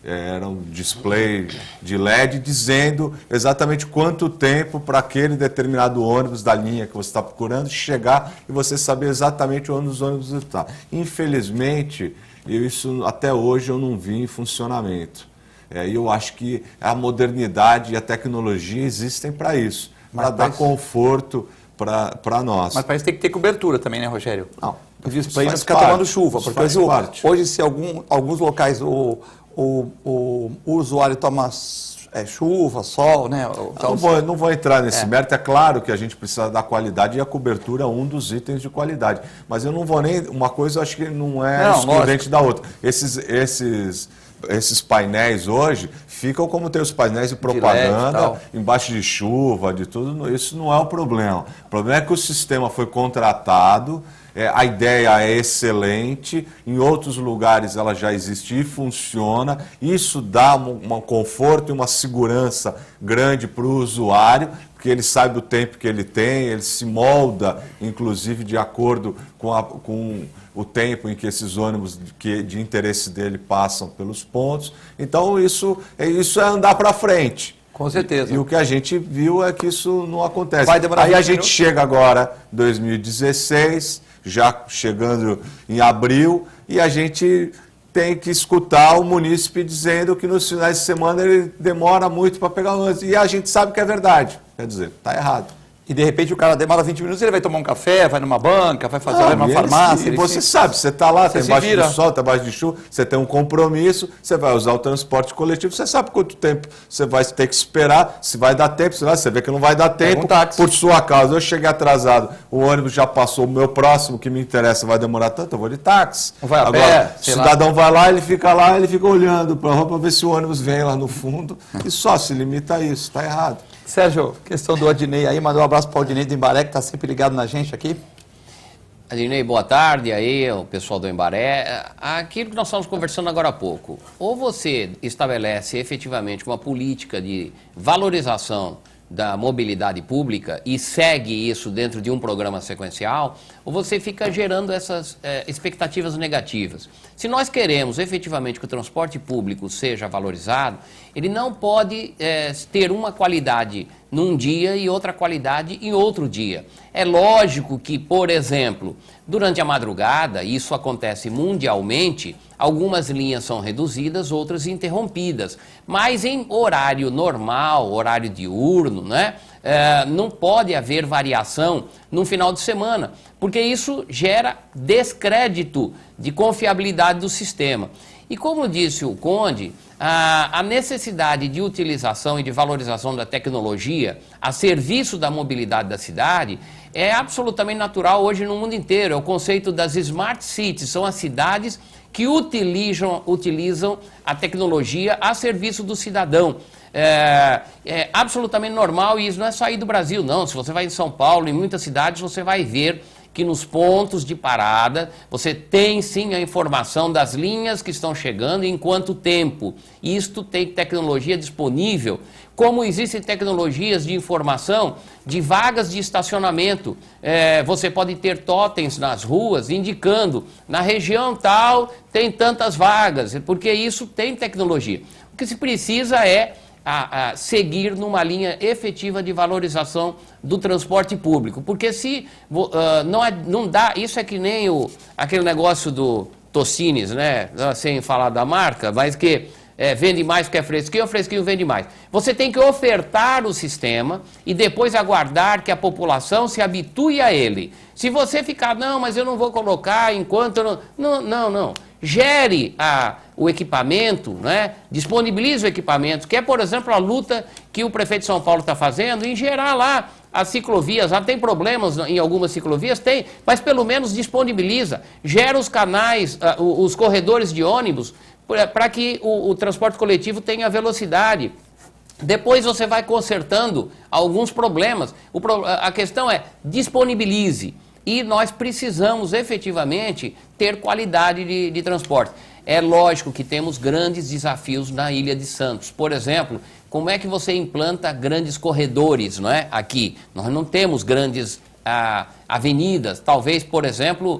era um display de LED dizendo exatamente quanto tempo para aquele determinado ônibus da linha que você está procurando chegar e você saber exatamente onde os ônibus estão. Infelizmente, isso até hoje eu não vi em funcionamento. E eu acho que a modernidade e a tecnologia existem para isso, para dar conforto para nós. Mas parece que tem que ter cobertura também, né, Rogério? Não. Para não ficar tomando chuva, porque hoje se alguns locais o usuário toma chuva, sol, né? Não vou entrar nesse mérito. É claro que a gente precisa da qualidade e a cobertura é um dos itens de qualidade. Mas eu não vou nem... Uma coisa eu acho que não é excludente da outra. Esses painéis hoje ficam como tem os painéis de propaganda, embaixo de chuva, de tudo. Isso não é o problema. O problema é que o sistema foi contratado a ideia é excelente, em outros lugares ela já existe e funciona, isso dá um conforto e uma segurança grande para o usuário, porque ele sabe o tempo que ele tem, ele se molda, inclusive, de acordo com o tempo em que esses ônibus de interesse dele passam pelos pontos. Então, isso é andar para frente. Com certeza. E o que a gente viu é que isso não acontece. Vai demorar Aí a 20 gente minutos. chega agora, 2016, já chegando em abril, e a gente tem que escutar o munícipe dizendo que nos finais de semana ele demora muito para pegar o ônibus. E a gente sabe que é verdade. Quer dizer, está errado. E de repente o cara demora 20 minutos, ele vai tomar um café, vai numa banca, vai fazer uma farmácia. E você sabe, você está lá, está se embaixo vira. do sol, está embaixo de chuva, você tem um compromisso, você vai usar o transporte coletivo, você sabe quanto tempo você vai ter que esperar, se vai dar tempo, você vê que não vai dar tempo, um táxi. por sua causa. Eu cheguei atrasado, o ônibus já passou, o meu próximo que me interessa vai demorar tanto, eu vou de táxi. Vai a Agora, pé, o sei lá. cidadão vai lá, ele fica olhando para a rua para ver se o ônibus vem lá no fundo, e só se limita a isso, está errado. Sérgio, questão do Adnei aí, mandou um abraço para o Adnei do Embaré, que está sempre ligado na gente aqui. Adnei, boa tarde, aí o pessoal do Embaré. Aquilo que nós estamos conversando agora há pouco, ou você estabelece efetivamente uma política de valorização da mobilidade pública e segue isso dentro de um programa sequencial, ou você fica gerando essas expectativas negativas. Se nós queremos efetivamente que o transporte público seja valorizado, ele não pode ter uma qualidade num dia e outra qualidade em outro dia. É lógico que, por exemplo, durante a madrugada, isso acontece mundialmente, algumas linhas são reduzidas, outras interrompidas. Mas em horário normal, horário diurno, né, não pode haver variação no final de semana, porque isso gera descrédito de confiabilidade do sistema. E como disse o Conde, a necessidade de utilização e de valorização da tecnologia a serviço da mobilidade da cidade é absolutamente natural hoje no mundo inteiro. É o conceito das Smart Cities, são as cidades que utilizam a tecnologia a serviço do cidadão. É absolutamente normal, e isso não é só aí do Brasil, não. Se você vai em São Paulo, em muitas cidades, você vai ver que nos pontos de parada você tem sim a informação das linhas que estão chegando e em quanto tempo. Isto tem tecnologia disponível, como existem tecnologias de informação de vagas de estacionamento. Você pode ter totens nas ruas indicando na região tal tem tantas vagas, porque isso tem tecnologia. O que se precisa é seguir numa linha efetiva de valorização do transporte público. Porque se não dá, isso é que nem aquele negócio do Tocines, né? Sem falar da marca, mas que vende mais porque é fresquinho, o fresquinho vende mais. Você tem que ofertar o sistema e depois aguardar que a população se habitue a ele. Se você ficar, não, mas eu não vou colocar enquanto... Não. Gere o equipamento, né? Disponibilize o equipamento, que é, por exemplo, a luta que o prefeito de São Paulo está fazendo em gerar lá as ciclovias. Já tem problemas em algumas ciclovias? Tem, mas pelo menos disponibiliza. Gera os canais, os corredores de ônibus, para que o transporte coletivo tenha velocidade. Depois você vai consertando alguns problemas. A questão é disponibilize. E nós precisamos efetivamente ter qualidade de transporte. É lógico que temos grandes desafios na Ilha de Santos. Por exemplo, como é que você implanta grandes corredores, não é? Aqui nós não temos grandes avenidas. Talvez, por exemplo,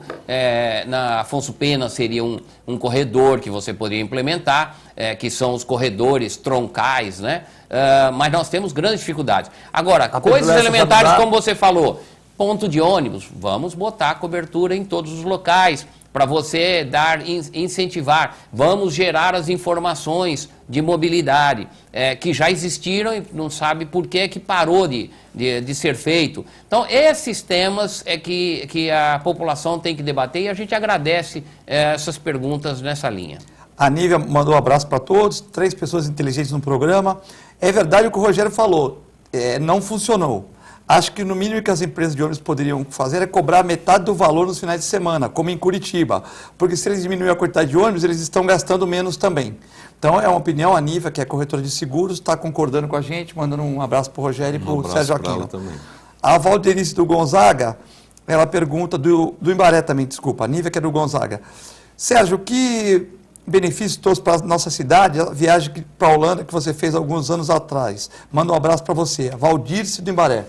na Afonso Pena seria um corredor que você poderia implementar, que são os corredores troncais, né? Mas nós temos grandes dificuldades. Agora, coisas elementares como você falou, ponto de ônibus, vamos botar cobertura em todos os locais para você incentivar. Vamos gerar as informações de mobilidade que já existiram e não sabe por que parou de ser feito. Então, esses temas é que a população tem que debater e a gente agradece essas perguntas nessa linha. A Nívia mandou um abraço para todos, 3 pessoas inteligentes no programa. É verdade o que o Rogério falou, não funcionou. Acho que no mínimo que as empresas de ônibus poderiam fazer é cobrar metade do valor nos finais de semana, como em Curitiba. Porque se eles diminuírem a quantidade de ônibus, eles estão gastando menos também. Então é uma opinião, a Nívia, que é corretora de seguros, está concordando com a gente, mandando um abraço para o Rogério e para o Sérgio Aquino. A Valdenice do Gonzaga, ela pergunta do Imbaré também, desculpa, a Nívia, que é do Gonzaga. Sérgio, que benefício trouxe para a nossa cidade a viagem para a Holanda que você fez alguns anos atrás? Manda um abraço para você, a Valdirce do Imbaré.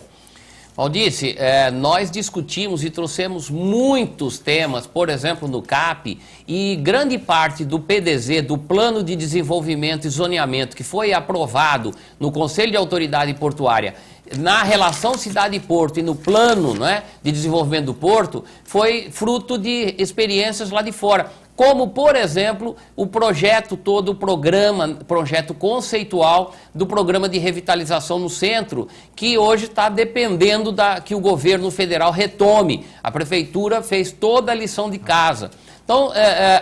Valdirce, nós discutimos e trouxemos muitos temas, por exemplo, no CAP, e grande parte do PDZ, do Plano de Desenvolvimento e Zoneamento, que foi aprovado no Conselho de Autoridade Portuária, na relação cidade-porto e no plano, né, de desenvolvimento do porto, foi fruto de experiências lá de fora. Como, por exemplo, o projeto todo, o projeto conceitual do programa de revitalização no centro, que hoje está dependendo que o governo federal retome. A prefeitura fez toda a lição de casa. Então,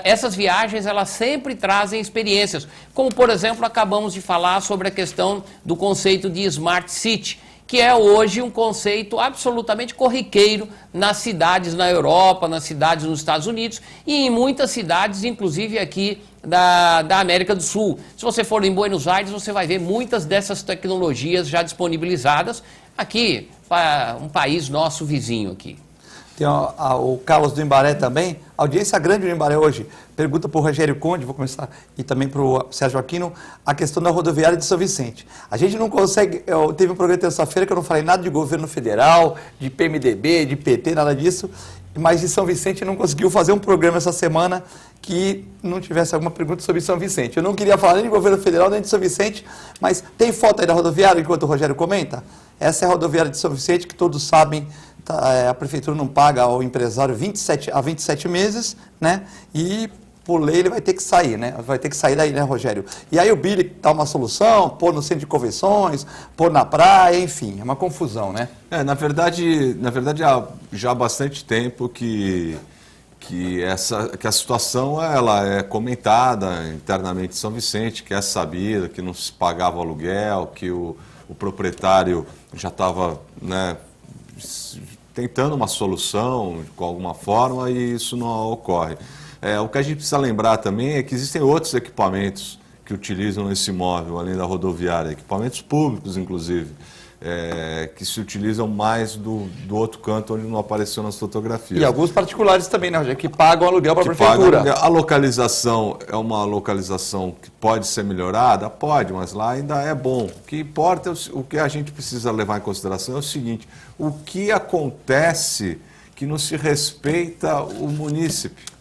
essas viagens, elas sempre trazem experiências, como, por exemplo, acabamos de falar sobre a questão do conceito de Smart City, que é hoje um conceito absolutamente corriqueiro nas cidades na Europa, nas cidades nos Estados Unidos e em muitas cidades, inclusive aqui da América do Sul. Se você for em Buenos Aires, você vai ver muitas dessas tecnologias já disponibilizadas aqui, para um país nosso vizinho aqui. Tem o Carlos do Imbaré também, audiência grande do Imbaré hoje. Pergunta para o Rogério Conde, vou começar, e também para o Sérgio Aquino, a questão da rodoviária de São Vicente. A gente não consegue, teve um programa terça-feira que eu não falei nada de governo federal, de PMDB, de PT, nada disso, mas de São Vicente não conseguiu fazer um programa essa semana que não tivesse alguma pergunta sobre São Vicente. Eu não queria falar nem de governo federal, nem de São Vicente, mas tem foto aí da rodoviária, enquanto o Rogério comenta? Essa é a rodoviária de São Vicente, que todos sabem, a prefeitura não paga ao empresário há 27 meses, né? E por lei ele vai ter que sair, né? Vai ter que sair daí, né, Rogério? E aí o Billy dá uma solução, pôr no centro de convenções, pôr na praia, enfim, é uma confusão, né? Na verdade há já bastante tempo que a situação ela é comentada internamente em São Vicente, que é sabida, que não se pagava aluguel, que o proprietário já estava, né, tentando uma solução de alguma forma e isso não ocorre. O que a gente precisa lembrar também é que existem outros equipamentos que utilizam esse imóvel, além da rodoviária, equipamentos públicos, inclusive, que se utilizam mais do outro canto, onde não apareceu nas fotografias. E alguns particulares também, né, Rogério, que pagam aluguel para a prefeitura. A localização é uma localização que pode ser melhorada? Pode, mas lá ainda é bom. O que importa, o que a gente precisa levar em consideração é o seguinte: o que acontece que não se respeita o munícipe?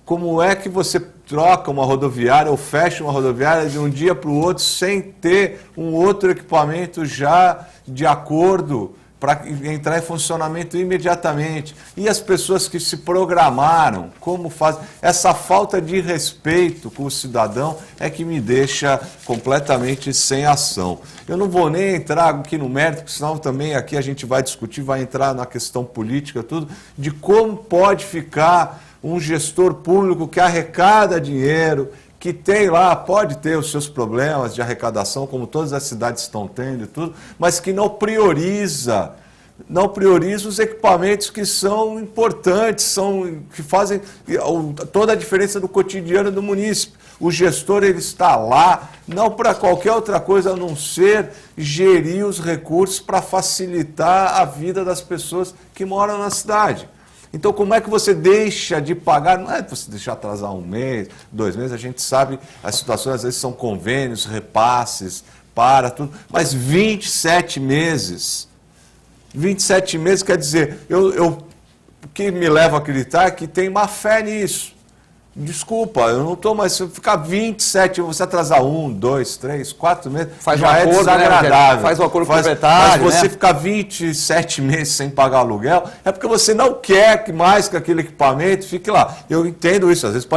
Como é que você troca uma rodoviária ou fecha uma rodoviária de um dia para o outro sem ter um outro equipamento já de acordo para entrar em funcionamento imediatamente? E as pessoas que se programaram, como fazem? Essa falta de respeito com o cidadão é que me deixa completamente sem ação. Eu não vou nem entrar aqui no mérito, porque senão também aqui a gente vai discutir, vai entrar na questão política, tudo, de como pode ficar um gestor público que arrecada dinheiro, que tem lá, pode ter os seus problemas de arrecadação, como todas as cidades estão tendo e tudo, mas que não prioriza os equipamentos que são importantes, que fazem toda a diferença no cotidiano do município. O gestor, ele está lá, não para qualquer outra coisa a não ser gerir os recursos para facilitar a vida das pessoas que moram na cidade. Então, como é que você deixa de pagar? Não é você deixar atrasar 1 mês, 2 meses, a gente sabe, as situações às vezes são convênios, repasses, tudo, mas 27 meses. 27 meses quer dizer, o que me leva a acreditar é que tem má fé nisso. Desculpa, eu não estou mais. Se eu ficar 27, você atrasar 1, 2, 3, 4 meses, faz já um acordo, desagradável. Né, faz um acordo com o proprietário. Mas você, né, ficar 27 meses sem pagar aluguel, é porque você não quer que mais que aquele equipamento fique lá. Eu entendo isso, às vezes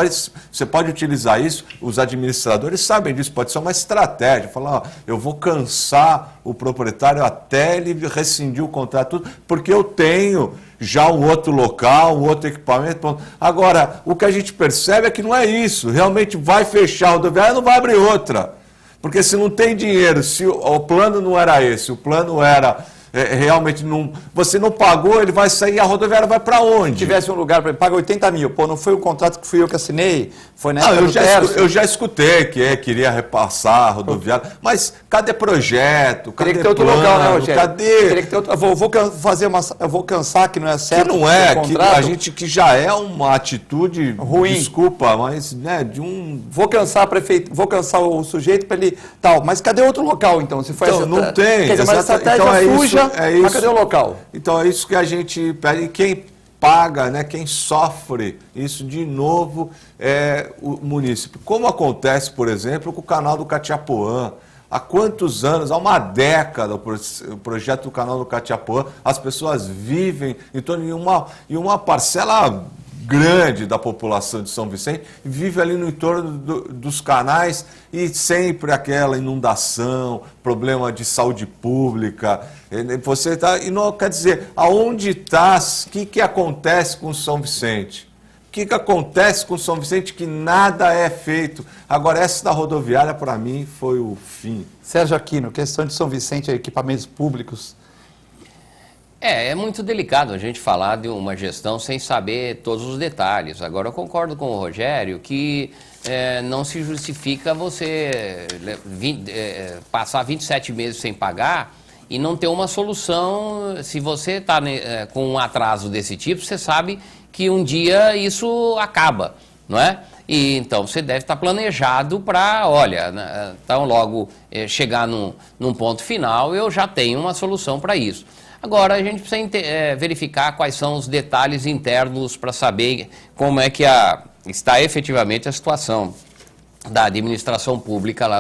você pode utilizar isso, os administradores sabem disso, pode ser uma estratégia, falar, eu vou cansar o proprietário até ele rescindir o contrato, tudo, porque eu tenho já um outro local, um outro equipamento. Pronto. Agora, o que a gente percebe é que não é isso. Realmente vai fechar a rodoviária, não vai abrir outra. Porque se não tem dinheiro, se o plano não era esse, o plano era realmente não... Você não pagou, ele vai sair, a rodoviária vai para onde? Se tivesse um lugar para ele, paga 80 mil. Pô, não foi um contrato que fui eu que assinei? Foi na época eu já escutei que queria repassar a rodoviária, mas cadê projeto? Cadê teria que ter outro local, né, Rogério? Cadê? Teria que ter outro... Eu vou cansar que não é certo. Que não é, que a gente que já é uma atitude ruim. Desculpa, mas né, de um... Vou cansar prefeito, vou cansar o sujeito para ele tal. Mas cadê outro local então? Se foi então, não tem. Quer dizer, mas a estratégia então suja, mas cadê o local? Então é isso que a gente pede. Quem paga, né, quem sofre isso de novo é o município. Como acontece, por exemplo, com o canal do Catiapoã. Há quantos anos, há uma década, o projeto do canal do Catiapoã, as pessoas vivem em torno de uma parcela grande da população de São Vicente, vive ali no entorno dos canais e sempre aquela inundação, problema de saúde pública. Você tá, e não quer dizer, aonde está, o que acontece com São Vicente? O que acontece com São Vicente que nada é feito? Agora, essa da rodoviária, para mim, foi o fim. Sérgio Aquino, questão de São Vicente, equipamentos públicos. É muito delicado a gente falar de uma gestão sem saber todos os detalhes. Agora, eu concordo com o Rogério que não se justifica você passar 27 meses sem pagar e não ter uma solução. Se você está com um atraso desse tipo, você sabe que um dia isso acaba, não é? E então você deve estar planejado para, olha, então logo chegar num ponto final, eu já tenho uma solução para isso. Agora, a gente precisa verificar quais são os detalhes internos para saber como é que está efetivamente a situação da administração pública lá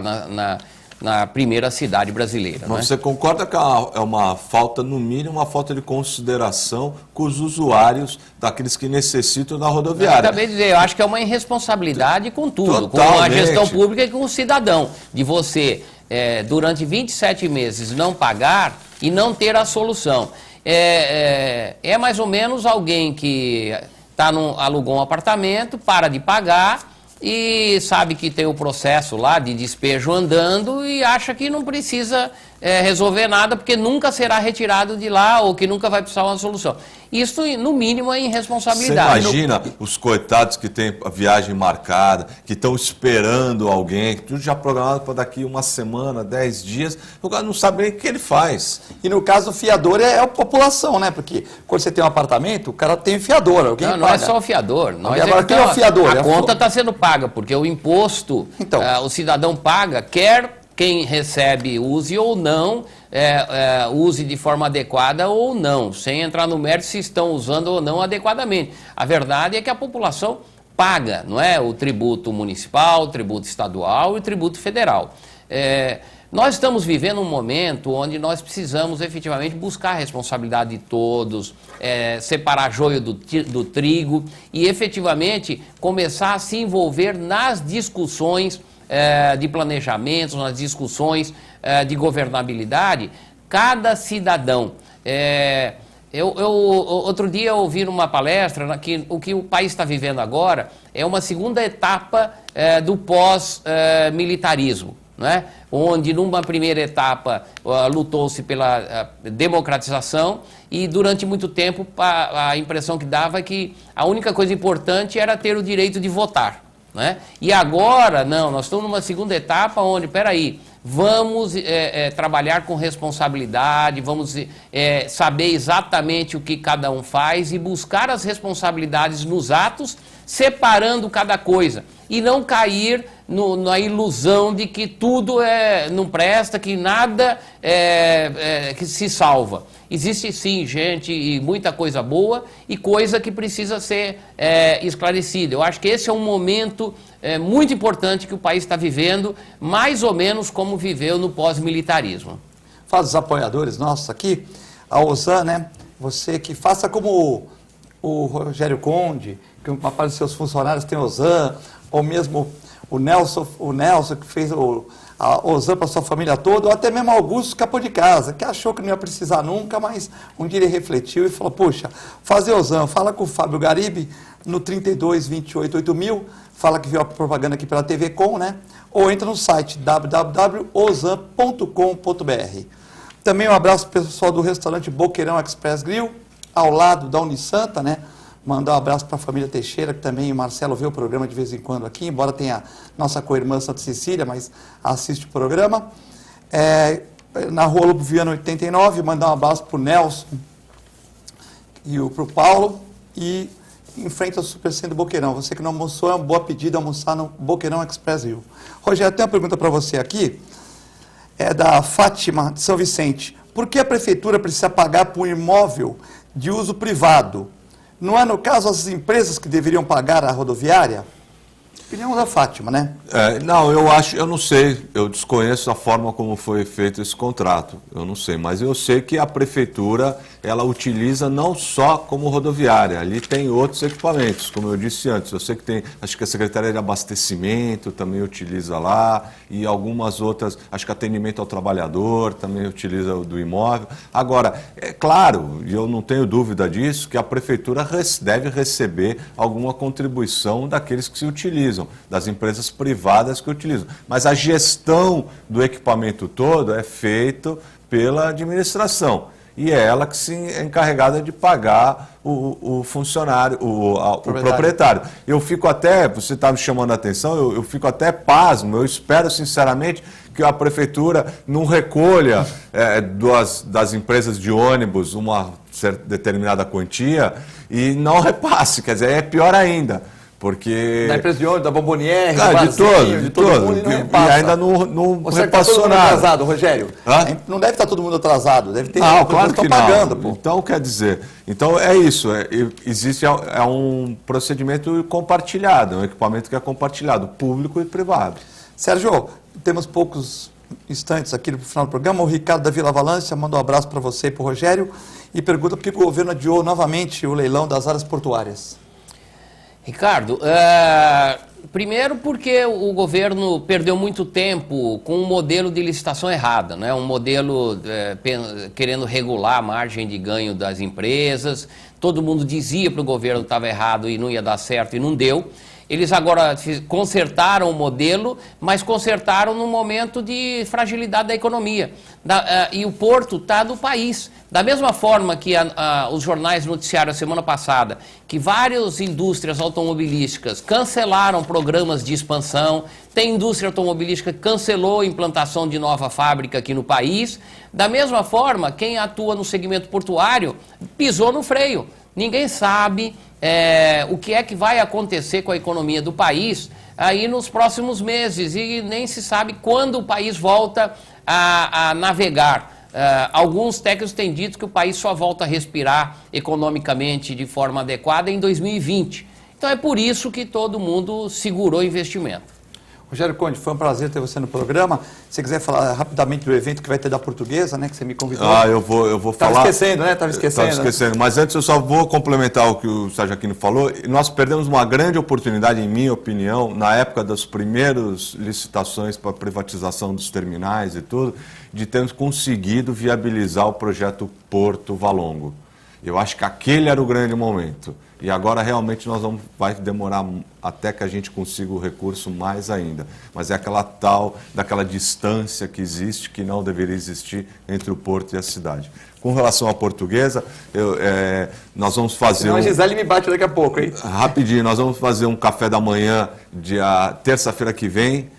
na primeira cidade brasileira. Mas você concorda que é uma falta, no mínimo, uma falta de consideração com os usuários daqueles que necessitam da rodoviária? Eu acabei de dizer, eu acho que é uma irresponsabilidade com tudo, Totalmente. com a gestão pública e com o cidadão, de você, durante 27 meses, não pagar e não ter a solução. É mais ou menos alguém que alugou um apartamento, para de pagar e sabe que tem o processo lá de despejo andando e acha que não precisa resolver nada porque nunca será retirado de lá ou que nunca vai precisar uma solução. Isso, no mínimo, é irresponsabilidade. Você imagina os coitados que têm a viagem marcada, que estão esperando alguém, tudo já programado para daqui uma semana, 10 dias, o cara não sabe nem o que ele faz. E no caso, o fiador é a população, né? Porque quando você tem um apartamento, o cara tem fiador. Alguém não é só o fiador. Agora, quem é o fiador? A conta está sendo paga, porque o imposto, o cidadão paga, quer quem recebe use ou não, use de forma adequada ou não, sem entrar no mérito se estão usando ou não adequadamente. A verdade é que a população paga, não é? O tributo municipal, o tributo estadual e o tributo federal. Nós estamos vivendo um momento onde nós precisamos efetivamente buscar a responsabilidade de todos, separar joio do trigo e efetivamente começar a se envolver nas discussões de planejamento, nas discussões de governabilidade. Cada cidadão. Outro dia eu ouvi numa palestra que o que o país está vivendo agora é uma segunda etapa do pós-militarismo, né? Onde numa primeira etapa lutou-se pela democratização e durante muito tempo a impressão que dava é que a única coisa importante era ter o direito de votar, né? E agora, não, nós estamos numa segunda etapa onde, vamos trabalhar com responsabilidade, vamos saber exatamente o que cada um faz e buscar as responsabilidades nos atos, separando cada coisa e não cair na ilusão de que tudo não presta, que nada que se salva. Existe sim gente e muita coisa boa e coisa que precisa ser esclarecida. Eu acho que esse é um momento muito importante que o país está vivendo, mais ou menos como viveu no pós-militarismo. Fala dos apoiadores nossos aqui, a Ozan, né? Você que faça como o Rogério Conde, que uma parte dos seus funcionários tem Ozan, ou mesmo o Nelson que fez a Ozan para sua família toda, ou até mesmo Augusto escapou de casa, que achou que não ia precisar nunca, mas um dia ele refletiu e falou, puxa, fazer Ozan, fala com o Fábio Garibe no 32 28 8000, fala que viu a propaganda aqui pela TV Com, né? Ou entra no site www.ozan.com.br. Também um abraço para o pessoal do restaurante Boqueirão Express Grill, ao lado da Unisanta, né? Mandar um abraço para a família Teixeira, que também o Marcelo vê o programa de vez em quando aqui, embora tenha nossa co-irmã Santa Cecília, mas assiste o programa. Na Rua Lobo Viana 89, mandar um abraço para o Nelson e para o Paulo. E em frente ao Supercentro Boqueirão. Você que não almoçou, é uma boa pedida almoçar no Boqueirão Express Grill. Rogério, tem uma pergunta para você aqui. É da Fátima de São Vicente. Por que a prefeitura precisa pagar por um imóvel de uso privado? Não é, no caso, as empresas que deveriam pagar a rodoviária? Opinião da Fátima, né? Não, eu não sei, eu desconheço a forma como foi feito esse contrato, eu não sei, mas eu sei que a prefeitura, ela utiliza não só como rodoviária, ali tem outros equipamentos, como eu disse antes, eu sei que tem, acho que a Secretaria de Abastecimento também utiliza lá, e algumas outras, acho que atendimento ao trabalhador também utiliza o do imóvel. Agora, é claro, e eu não tenho dúvida disso, que a prefeitura deve receber alguma contribuição daqueles que se utilizam, das empresas privadas que utilizam. Mas a gestão do equipamento todo é feita pela administração. E é ela que se é encarregada de pagar o funcionário, o proprietário. Eu fico até, você está me chamando a atenção, eu fico até pasmo, eu espero sinceramente que a prefeitura não recolha das empresas de ônibus uma determinada quantia e não repasse, quer dizer, é pior ainda. Porque... Da empresa de ônibus, da Bombonier, de todo mundo, e ainda não repassou nada. Atrasado, Rogério? Não deve estar todo mundo atrasado, deve ter... Não, claro que pagando, não. Pô. Então, quer dizer, então é isso, existe um procedimento compartilhado, um equipamento que é compartilhado, público e privado. Sérgio, temos poucos instantes aqui no final do programa. O Ricardo da Vila Valância manda um abraço para você e para o Rogério e pergunta por que o governo adiou novamente o leilão das áreas portuárias. Ricardo, primeiro porque o governo perdeu muito tempo com um modelo de licitação errada, né? Um modelo querendo regular a margem de ganho das empresas. Todo mundo dizia para o governo que estava errado e não ia dar certo e não deu. Eles agora consertaram o modelo, mas consertaram num momento de fragilidade da economia. E o porto está do país. Da mesma forma que os jornais noticiaram a semana passada que várias indústrias automobilísticas cancelaram programas de expansão, tem indústria automobilística que cancelou a implantação de nova fábrica aqui no país. Da mesma forma, quem atua no segmento portuário pisou no freio. Ninguém sabe o que é que vai acontecer com a economia do país aí nos próximos meses e nem se sabe quando o país volta a navegar. Alguns técnicos têm dito que o país só volta a respirar economicamente de forma adequada em 2020. Então é por isso que todo mundo segurou o investimento. Rogério Conde, foi um prazer ter você no programa. Se você quiser falar rapidamente do evento que vai ter da Portuguesa, né, que você me convidou. Eu vou falar. Estava esquecendo, né? Estava esquecendo. Mas antes eu só vou complementar o que o Sérgio Aquino falou. Nós perdemos uma grande oportunidade, em minha opinião, na época das primeiras licitações para privatização dos terminais e tudo, de termos conseguido viabilizar o projeto Porto Valongo. Eu acho que aquele era o grande momento. E agora realmente vai demorar até que a gente consiga o recurso mais ainda. Mas é daquela distância que existe, que não deveria existir entre o porto e a cidade. Com relação à Portuguesa, nós vamos fazer... Senão a Gisele me bate daqui a pouco, hein? Rapidinho, nós vamos fazer um café da manhã, terça-feira que vem,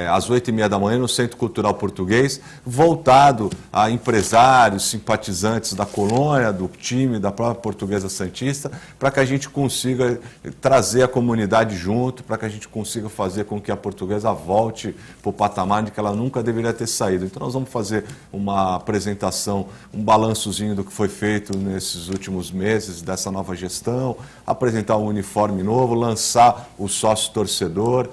às 8h30 da manhã, no Centro Cultural Português, voltado a empresários, simpatizantes da colônia, do time, da própria Portuguesa Santista, para que a gente consiga trazer a comunidade junto, para que a gente consiga fazer com que a Portuguesa volte para o patamar de que ela nunca deveria ter saído. Então nós vamos fazer uma apresentação, um balançozinho do que foi feito nesses últimos meses dessa nova gestão, apresentar um uniforme novo, lançar o sócio torcedor,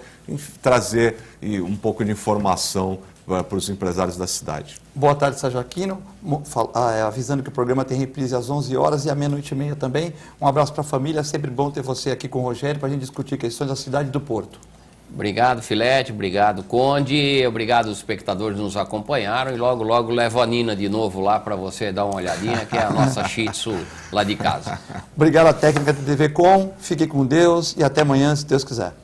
trazer um pouco de informação para os empresários da cidade. Boa tarde, Sérgio Aquino. Avisando que o programa tem reprise às 11 horas e à meia-noite e meia também. Um abraço para a família, é sempre bom ter você aqui com o Rogério para a gente discutir questões da cidade e do Porto. Obrigado, Filete, obrigado, Conde, obrigado aos espectadores que nos acompanharam e logo levo a Nina de novo lá para você dar uma olhadinha, que é a nossa Shih Tzu lá de casa. Obrigado à técnica da TV Com, fique com Deus e até amanhã, se Deus quiser.